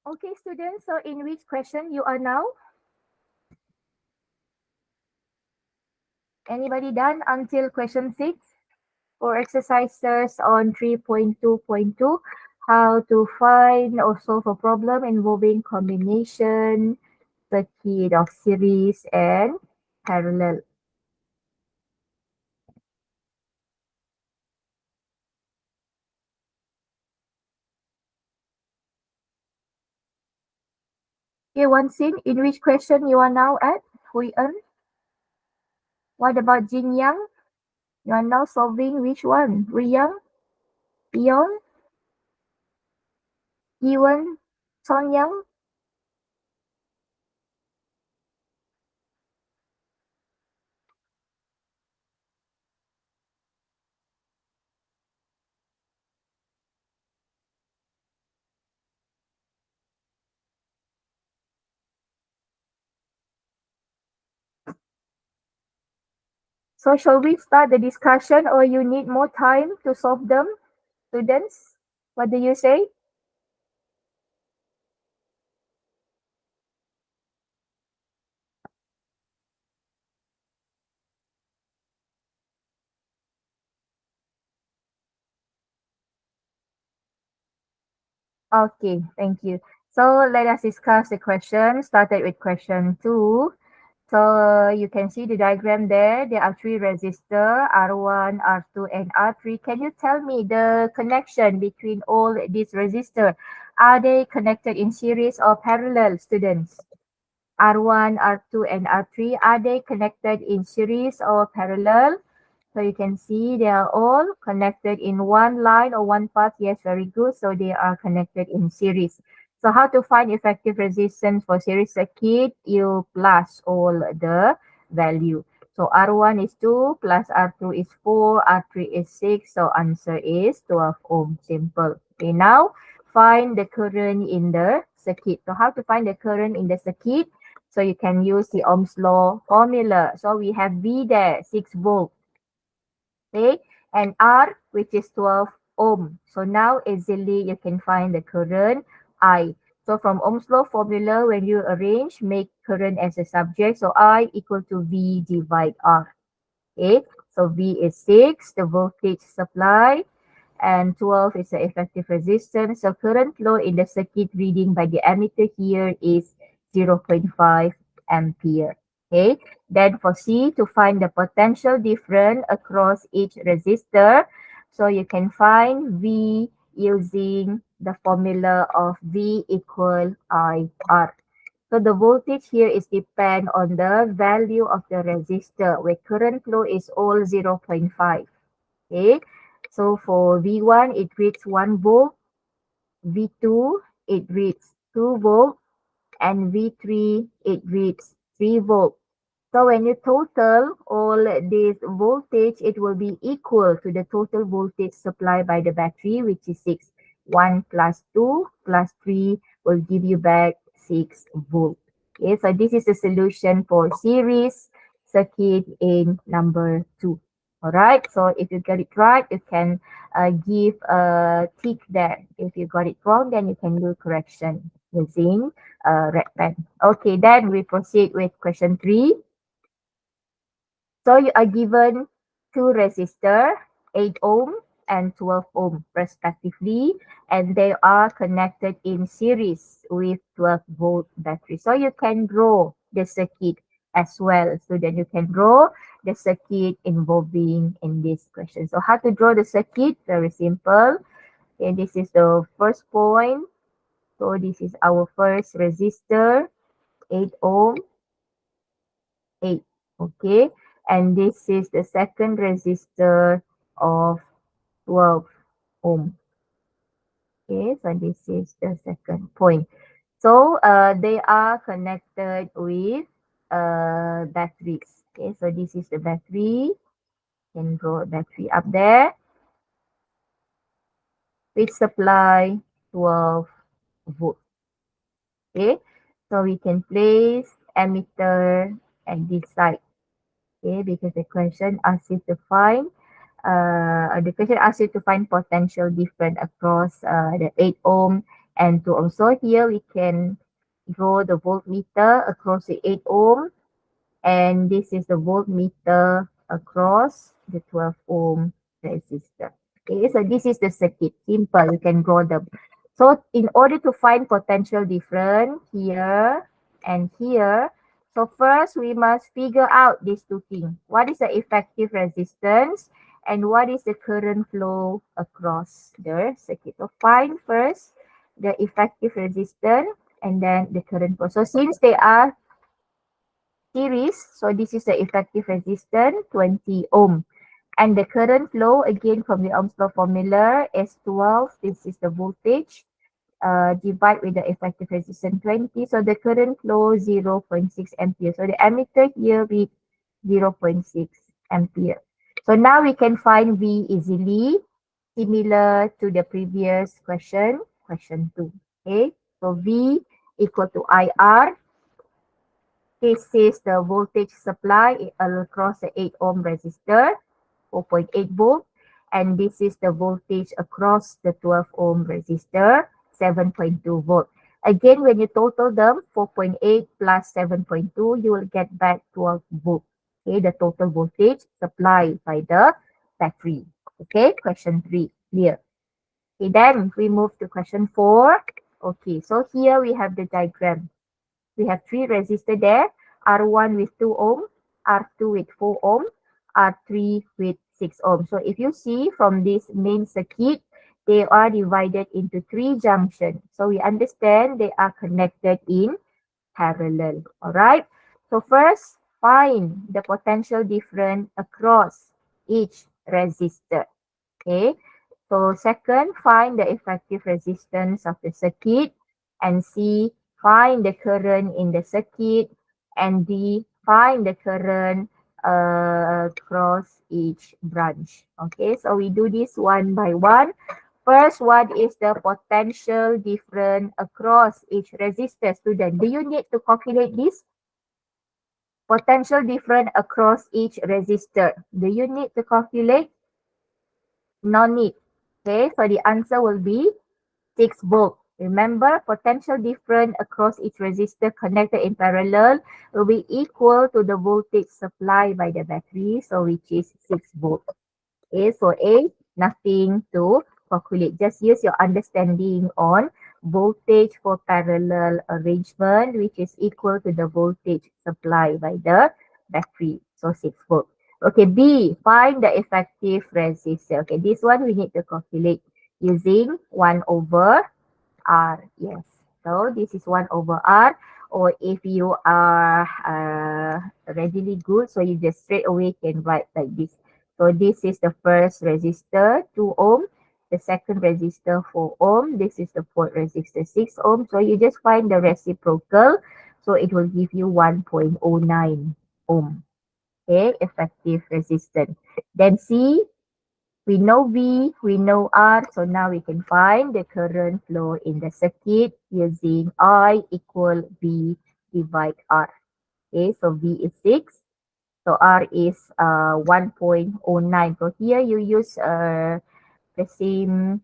Okay, students, so in which question you are now? Anybody done until question 6? For exercises on 3.2.2, how to find or solve a problem involving combination, circuit of series and parallel. Okay, one scene. In which question you are now at? Hui En. What about Jin Yang? You are now solving which one? Riyang, Eon, Ewan, Son Yang? So shall we start the discussion or you need more time to solve them, students? What do you say? Okay, thank you. So let us discuss the question. Started with question 2. So you can see the diagram there. There are three resistors, R1, R2, and R3. Can you tell me the connection between all these resistors? Are they connected in series or parallel, students? R1, R2, and R3, are they connected in series or parallel? So you can see they are all connected in one line or one path. Yes, very good. So they are connected in series. So how to find effective resistance for series circuit? You plus all the value. So R1 is 2 plus R2 is 4, R3 is 6. So answer is 12 ohm. Simple. Okay, now find the current in the circuit. So how to find the current in the circuit? So you can use the Ohm's law formula. So we have V there, 6 volt. Okay, and R, which is 12 ohm. So now easily you can find the current I. So from Ohm's law formula, when you arrange, make current as a subject. So I equal to V divide R. Okay, so V is 6, the voltage supply, and 12 is the effective resistance. So current flow in the circuit reading by the ammeter here is 0.5 ampere. Okay, then for C, to find the potential difference across each resistor, so you can find V using the formula of V equal IR. So the voltage here is depend on the value of the resistor where current flow is all 0.5. Okay, so for V1 it reads 1 volt, V2 it reads 2 volt, and V3 it reads 3 volt. So when you total all this voltage, it will be equal to the total voltage supplied by the battery, which is 6. 1 plus 2 plus 3 will give you back 6 volt. Okay, so this is the solution for series circuit in number 2. All right, so if you get it right, you can give a tick there. If you got it wrong, then you can do correction using red pen. Okay, then we proceed with question 3. So you are given two resistor, 8 ohm and 12 ohm respectively, and they are connected in series with 12 volt battery. So you can draw the circuit as well. So then you can draw the circuit involving in this question. So how to draw the circuit? Very simple. Okay, this is the first point. So this is our first resistor, 8 ohm, 8. Okay, and this is the second resistor of 12 ohm. Okay, so this is the second point. So they are connected with batteries. Okay, so this is the battery. You can draw a battery up there, which supply 12 volt. Okay, so we can place emitter at this side. Okay, because the question asks you to find the question asks you to find potential difference across the 8 ohm And to also here we can draw the voltmeter across the 8 ohm, and this is the voltmeter across the 12 ohm resistor. Okay, so this is the circuit. Simple, you can draw them. So in order to find potential difference here and here, so first we must figure out these two things. What is the effective resistance and what is the current flow across the circuit? So find first the effective resistance and then the current flow. So since they are series, so this is the effective resistance 20 ohm. And the current flow, again from the Ohm's law formula, is 12. This is the voltage. Divide with the effective resistance 20. So the current flow 0.6 ampere. So the ammeter here with 0.6 ampere. So now we can find V easily, similar to the previous question, question 2. Okay, so V equal to IR. This is the voltage supply across the 8 ohm resistor, 4.8 volt. And this is the voltage across the 12 ohm resistor, 7.2 volt. Again, when you total them, 4.8 plus 7.2, you will get back 12 volt. Okay, the total voltage supplied by the battery. Okay, question 3, clear. Okay, then we move to question 4. Okay, so here we have the diagram. We have three resistors there, R1 with 2 ohm, R2 with 4 ohm, R3 with 6 ohm. So if you see from this main circuit, they are divided into 3 junctions. So we understand they are connected in parallel. All right. So first, find the potential difference across each resistor. Okay. So second, find the effective resistance of the circuit. And C, find the current in the circuit. And D, find the current across each branch. Okay, so we do this one by one. First, what is the potential difference across each resistor? Student, do you need to calculate this? Potential difference across each resistor. Do you need to calculate? No need. Okay, so the answer will be 6 volt. Remember, potential difference across each resistor connected in parallel will be equal to the voltage supplied by the battery, so which is 6 volt. Okay, so A, nothing to calculate. Just use your understanding on voltage for parallel arrangement, which is equal to the voltage supplied by the battery. So 6 volt. Okay, B, find the effective resistor. Okay, this one we need to calculate using 1 over R. Yes. So this is 1 over R. Or if you are readily good, so you just straight away can write like this. So this is the first resistor, 2 ohm. The second resistor, 4 ohm. This is the fourth resistor, 6 ohm. So you just find the reciprocal. So it will give you 1.09 ohm. Okay, effective resistance. Then C, we know V, we know R, so now we can find the current flow in the circuit using I equal V divide R. Okay, so V is 6, so R is 1.09. So here you use the same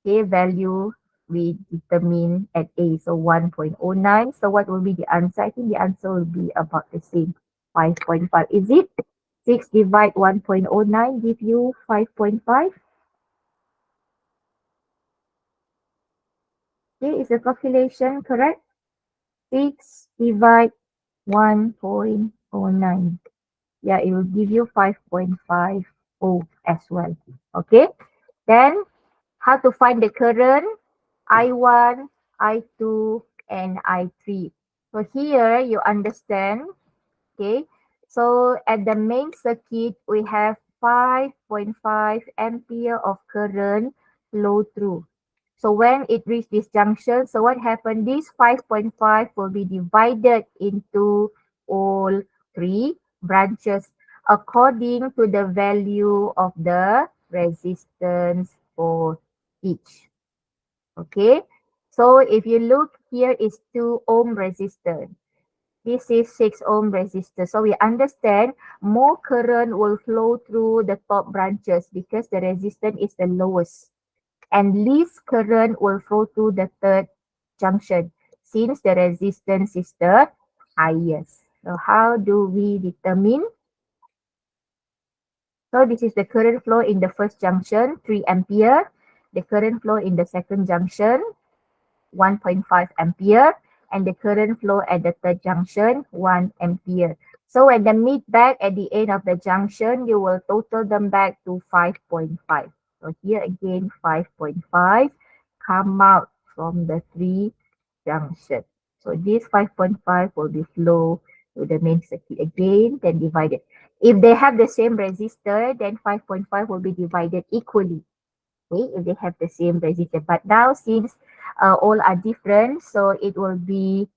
value we determine at A, so 1.09. So what will be the answer? I think the answer will be about the same, 5.5. Is it? 6 divide 1.09 give you 5.5. Okay, is the calculation correct? 6 divide 1.09. Yeah, it will give you 5.50 as well. Okay, then how to find the current? I1, I2, and I3. So here you understand. Okay, so at the main circuit, we have 5.5 ampere of current flow through. So when it reaches this junction, so what happened? This 5.5 will be divided into all 3 branches according to the value of the resistance for each. Okay, so if you look here is 2 ohm resistance. This is 6 ohm resistor. So we understand more current will flow through the top branches because the resistance is the lowest. and least current will flow to the third junction since the resistance is the highest. So how do we determine? So this is the current flow in the first junction, 3 ampere. The current flow in the second junction, 1.5 ampere, and the current flow at the third junction, 1 ampere. So when they meet back at the end of the junction, you will total them back to 5.5. So here again, 5.5 come out from the three junction. So this 5.5 will be flow to the main circuit again, then divided. If they have the same resistor, then 5.5 will be divided equally. Okay, if they have the same resistor. But now since all are different, so it will be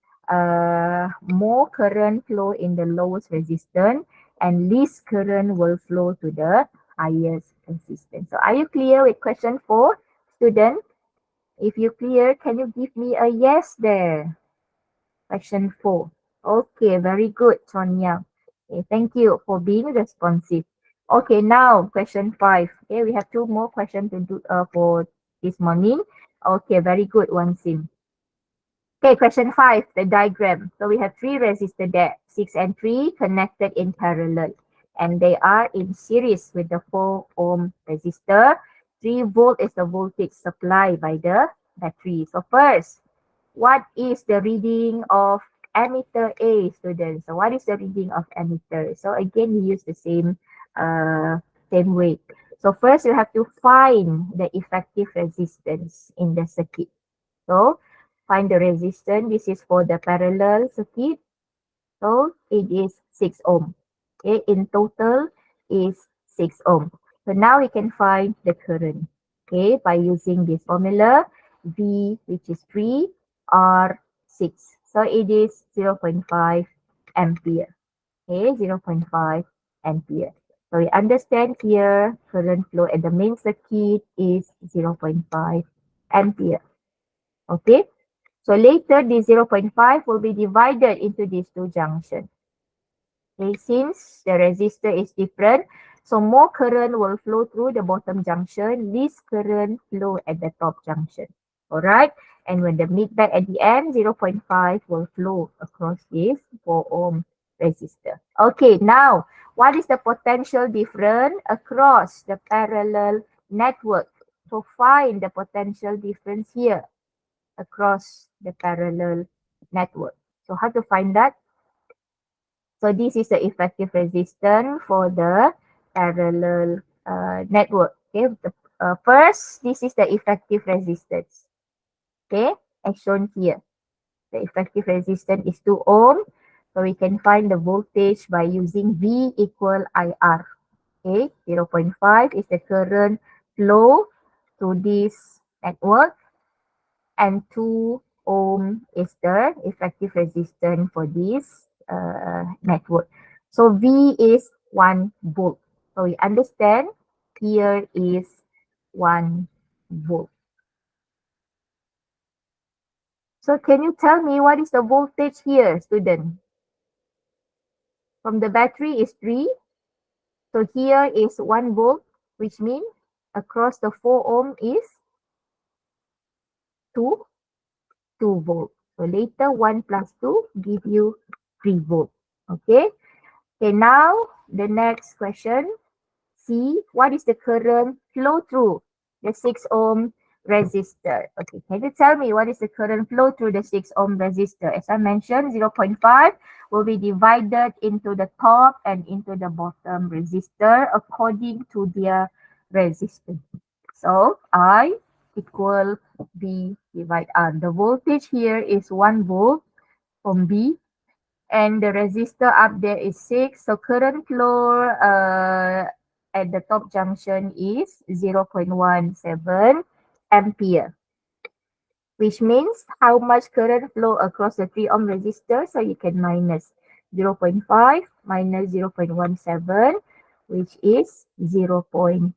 more current flow in the lowest resistance and least current will flow to the highest resistance. So are you clear with question 4, student? If you clear, can you give me a yes there? Question 4. Okay, very good, Sonia. Okay, thank you for being responsive. Okay, now question 5. Okay, we have two more questions to do for this morning. Okay, very good, one sim. Okay, question 5, the diagram. So we have three resistors there, 6 and 3 connected in parallel. And they are in series with the 4 ohm resistor. 3 volt is the voltage supplied by the battery. So first, what is the reading of emitter A, students? So what is the reading of emitter? So again, we use the same way. So first, you have to find the effective resistance in the circuit. So find the resistance. This is for the parallel circuit. So it is 6 ohm. Okay, in total is 6 ohm. So now we can find the current. Okay, by using this formula, V which is 3, R 6. So it is 0.5 ampere. Okay, 0.5 ampere. So we understand here current flow at the main circuit is 0.5 ampere. Okay, so later this 0.5 will be divided into these two junctions. Okay, since the resistor is different, so more current will flow through the bottom junction, least current flow at the top junction. Alright, and when they meet back at the end, 0.5 will flow across this 4 ohm resistor. Okay, now what is the potential difference across the parallel network? So find the potential difference here across the parallel network. So how to find that? So this is the effective resistance for the parallel network. Okay, first, this is the effective resistance. Okay, as shown here. The effective resistance is 2 ohm. So we can find the voltage by using V equal IR. Okay, 0.5 is the current flow to this network and 2 ohm is the effective resistance for this network. So V is 1 volt. So we understand here is 1 volt. So can you tell me what is the voltage here, student? From the battery is 3. So here is 1 volt, which means across the 4 ohm is 2, 2 volt. So later 1 plus 2 give you 3 volt. Okay. Okay, now the next question. See what is the current flow through the 6 ohm resistor. Okay, can you tell me what is the current flow through the 6 ohm resistor? As I mentioned, 0.5 will be divided into the top and into the bottom resistor according to their resistance. So I equal B divide R. The voltage here is 1 volt from B and the resistor up there is 6. So current flow at the top junction is 0.17 ampere, which means how much current flow across the 3 ohm resistor. So you can minus 0.5 minus 0.17, which is 0.33.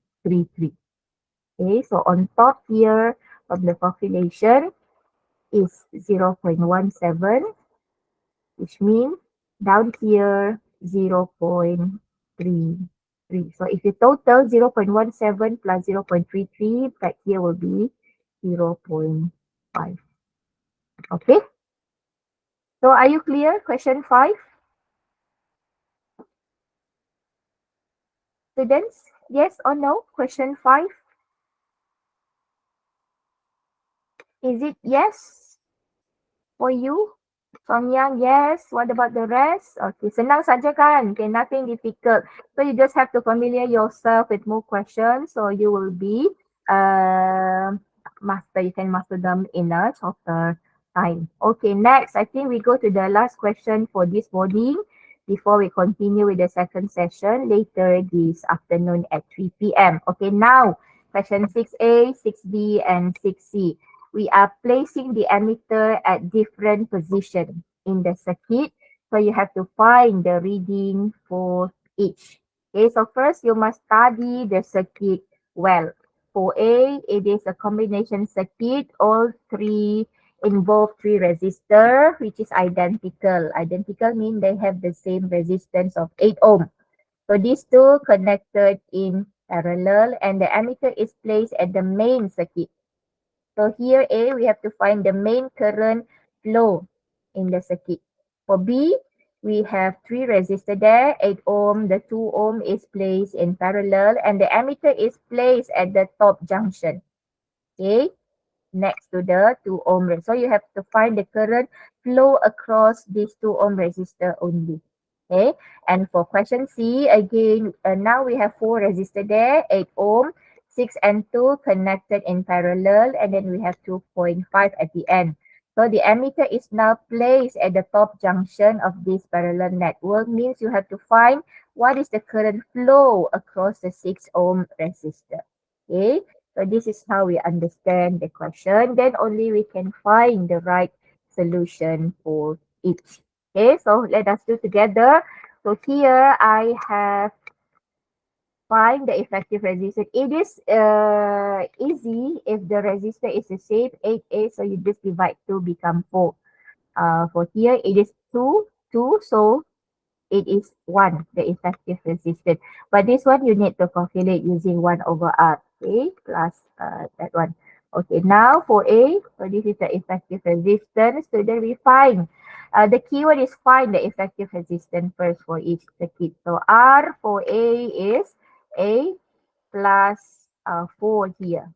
Okay, so on top here of the calculation is 0.17, which means down here 0.33. 3. So if you total 0.17 plus 0.33, back here will be 0.5. Okay. So are you clear? Question 5. Students, yes or no? Question 5. Is it yes for you? Song Yang, yes. What about the rest? Okay, senang saja kan? Okay, nothing difficult. So you just have to familiar yourself with more questions. So you will be master. You can master them in a shorter time. Okay, next. I think we go to the last question for this morning before we continue with the second session later this afternoon at 3 p.m. Okay, now question 6A, 6B, and 6C. We are placing the emitter at different position in the circuit. So you have to find the reading for each. Okay, so first you must study the circuit well. For A, it is a combination circuit. All three involve three resistor, which is identical. Identical means they have the same resistance of 8 ohm. So these two connected in parallel and the emitter is placed at the main circuit. So here A, we have to find the main current flow in the circuit. For B, we have three resistors there, 8 ohm, the 2 ohm is placed in parallel and the emitter is placed at the top junction. Okay, next to the 2 ohm. So you have to find the current flow across these 2 ohm resistor only. Okay, and for question C, again, now we have four resistor there, 8 ohm, 6 and 2 connected in parallel, and then we have 2.5 at the end. So the emitter is now placed at the top junction of this parallel network, means you have to find what is the current flow across the 6 ohm resistor. Okay, so this is how we understand the question. Then only we can find the right solution for each. Okay, so let us do together. So here I have find the effective resistance. It is easy if the resistor is the same 8A, so you just divide 2 become 4. For here it is 2, so it is 1, the effective resistance. But this one you need to calculate using 1 over R, okay, plus that one. Okay, now for A, so this is the effective resistance. So then we find, the keyword is find the effective resistance first for each circuit. So R for A is A plus 4 here.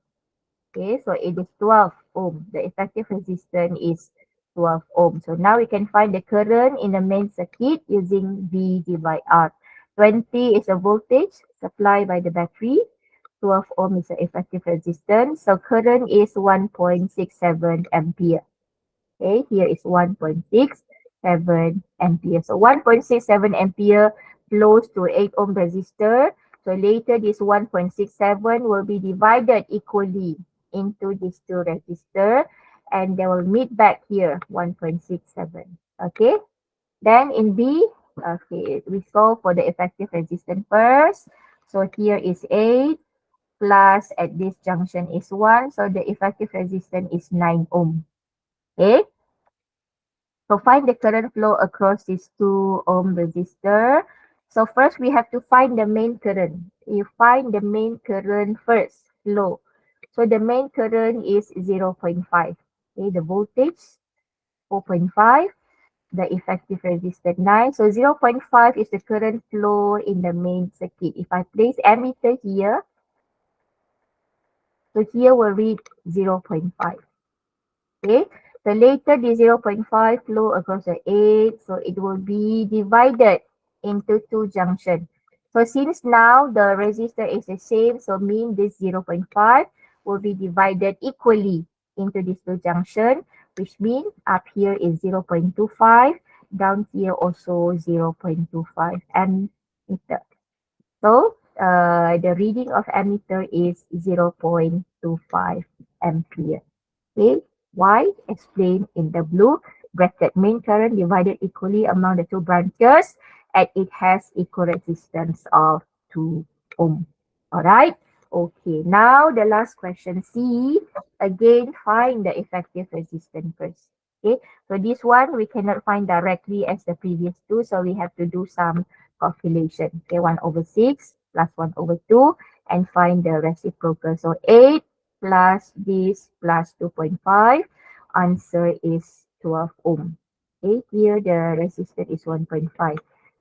Okay, so it is 12 ohm. The effective resistance is 12 ohm. So now we can find the current in the main circuit using V divided R. 20 is a voltage supplied by the battery. 12 ohm is the effective resistance. So current is 1.67 ampere. Okay, here is 1.67 ampere. So 1.67 ampere flows to 8 ohm resistor. So later this 1.67 will be divided equally into these two resistor and they will meet back here 1.67. Okay, then in B, okay, we solve for the effective resistance first. So here is 8 plus at this junction is 1. So the effective resistance is 9 ohm. Okay. So find the current flow across these 2 ohm resistor. So first we have to find the main current. You find the main current first, flow. So the main current is 0.5. Okay, the voltage 4.5, the effective resistance 9. So 0.5 is the current flow in the main circuit. If I place ammeter here, so here will read 0.5. Okay, so later the 0.5 flow across the 8, so it will be divided into two junctions. So since now the resistor is the same, so mean this 0.5 will be divided equally into these two junctions, which means up here is 0.25, down here also 0.25 ammeter. So the reading of ammeter is 0.25 ampere. Okay, why? Explained in the blue bracket. Main current divided equally among the two branches and it has equal resistance of 2 ohm. Alright. Okay, now the last question C. Again, find the effective resistance first. Okay, so this one we cannot find directly as the previous two, so we have to do some calculation. Okay, 1 over 6 plus 1 over 2 and find the reciprocal. So 8 plus this plus 2.5. Answer is 12 ohm. Okay, here the resistance is 1.5.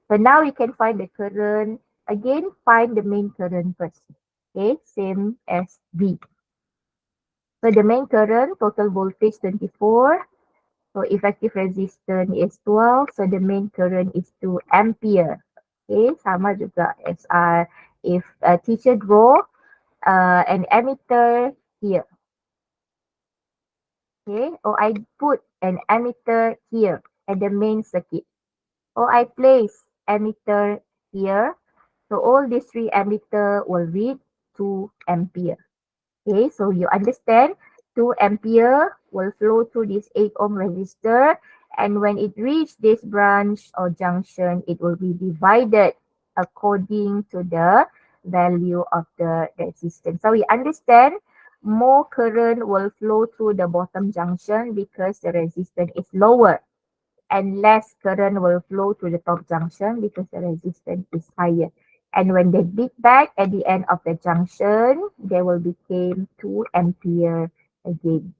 So now you can find the current. Again, find the main current first. Okay, same as B. So the main current, total voltage 24. So effective resistance is 12. So the main current is 2 ampere. Okay, sama juga as if a teacher draw an emitter here. Okay, or I put an emitter here at the main circuit. Or I place emitter here. So all these three emitter will read 2 ampere. Okay, so you understand 2 ampere will flow through this 8 ohm resistor, and when it reaches this branch or junction, it will be divided according to the value of the resistance. So we understand more current will flow through the bottom junction because the resistance is lower, and less current will flow to the top junction because the resistance is higher. And when they beat back at the end of the junction, they will become 2 ampere again.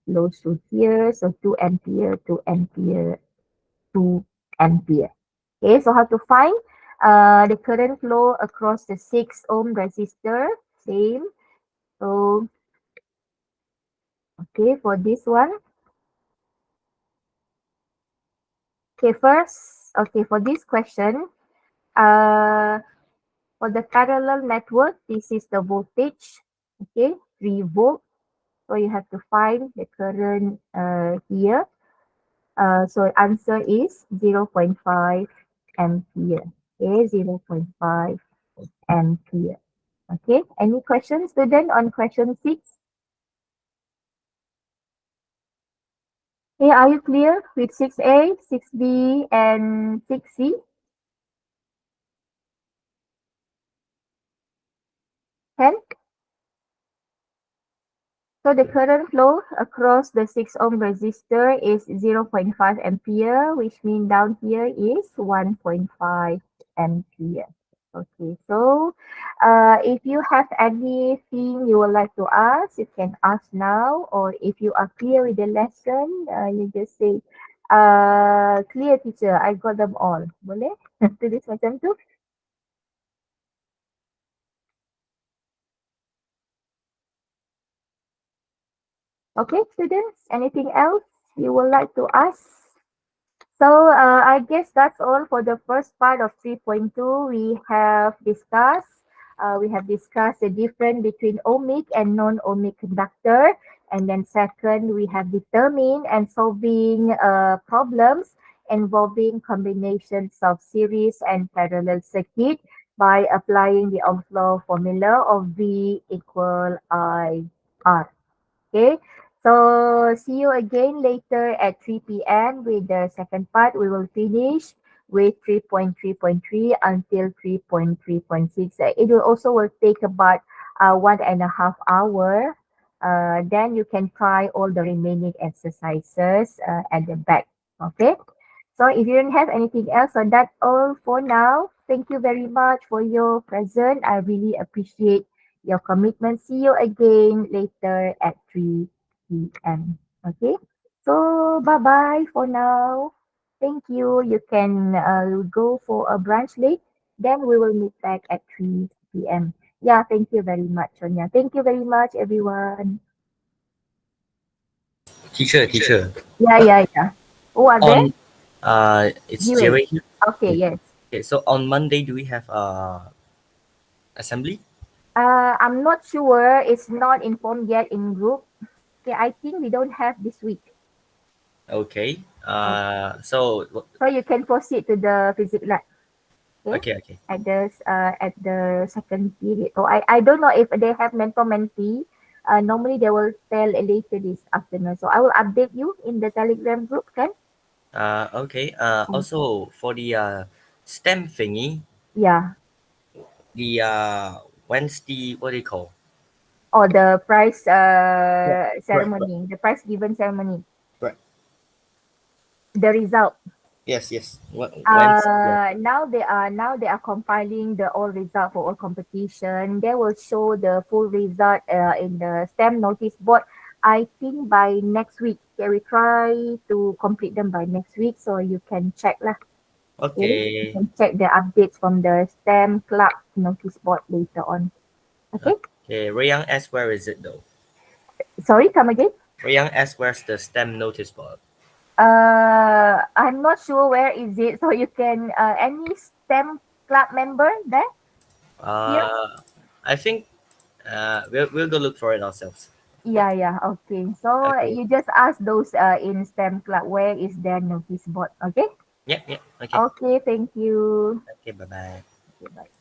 Flows through here, so 2 ampere, 2 ampere, 2 ampere. Okay, so how to find the current flow across the 6 ohm resistor? Same. So, okay, for this one. Okay, first, okay, for this question, uh, for the parallel network, this is the voltage, okay, 3 volt. So you have to find the current here. So answer is 0.5 ampere. Okay, 0.5 ampere. Okay, any questions, student, on question 6? Okay, are you clear with 6A, 6B, and 6C? Can? So the current flow across the 6 ohm resistor is 0.5 ampere, which means down here is 1.5 ampere. Okay, so if you have anything you would like to ask, you can ask now, or if you are clear with the lesson, you just say, clear teacher, I got them all. Boleh? Tulis macam tu. Okay, students, anything else you would like to ask? So I guess that's all for the first part of 3.2. We have discussed the difference between ohmic and non-ohmic conductor. And then second, we have determined and solving problems involving combinations of series and parallel circuit by applying the Ohm's law formula of V equal I R. Okay, so see you again later at 3 p.m. with the second part. We will finish with 3.3.3 until 3.3.6. It will also will take about 1.5 hours. Then you can try all the remaining exercises at the back. Okay. So if you don't have anything else, so that's all for now. Thank you very much for your present. I really appreciate your commitment. See you again later at 3 p.m. Okay. So bye bye for now. Thank you. You can go for a brunch late. Then we will meet back at 3 p.m. Yeah, thank you very much, Sonia. Thank you very much, everyone. Teacher. Yeah, yeah, yeah. Who are there? On it's Viewers. Jerry here. Okay, Yeah. yes. Okay, so on Monday do we have assembly? I'm not sure. It's not informed yet in group. Okay, I think we don't have this week. Okay. Okay. So So you can proceed to the physics lab. Okay. okay. At the second period. So I don't know if they have mentor mentee. Normally they will tell later this afternoon. So I will update you in the Telegram group, can? Okay. Mm. Also for the STEM thingy, Yeah. the Wednesday, what do you call? Or the prize Right, right, right. ceremony, the prize given ceremony, Right. the result. Yes, yes. When's yeah. Now they are compiling the all result for all competition. They will show the full result in the STEM notice board. I think by next week. They will try to complete them by next week, so you can check lah. Okay, you Okay. can check the updates from the STEM club notice board later on. Okay. Okay. Rayang asks where is it though? Sorry, come again. Rayang asks where's the STEM notice board? I'm not sure where is it. So you can any STEM club member there here? Uh, I think we'll go look for it ourselves. Yeah, yeah. Okay. So Okay. you just ask those in STEM club where is their notice board. Okay. Yeah, yeah. Okay. Okay. Thank you. Okay. Bye bye. Okay, bye.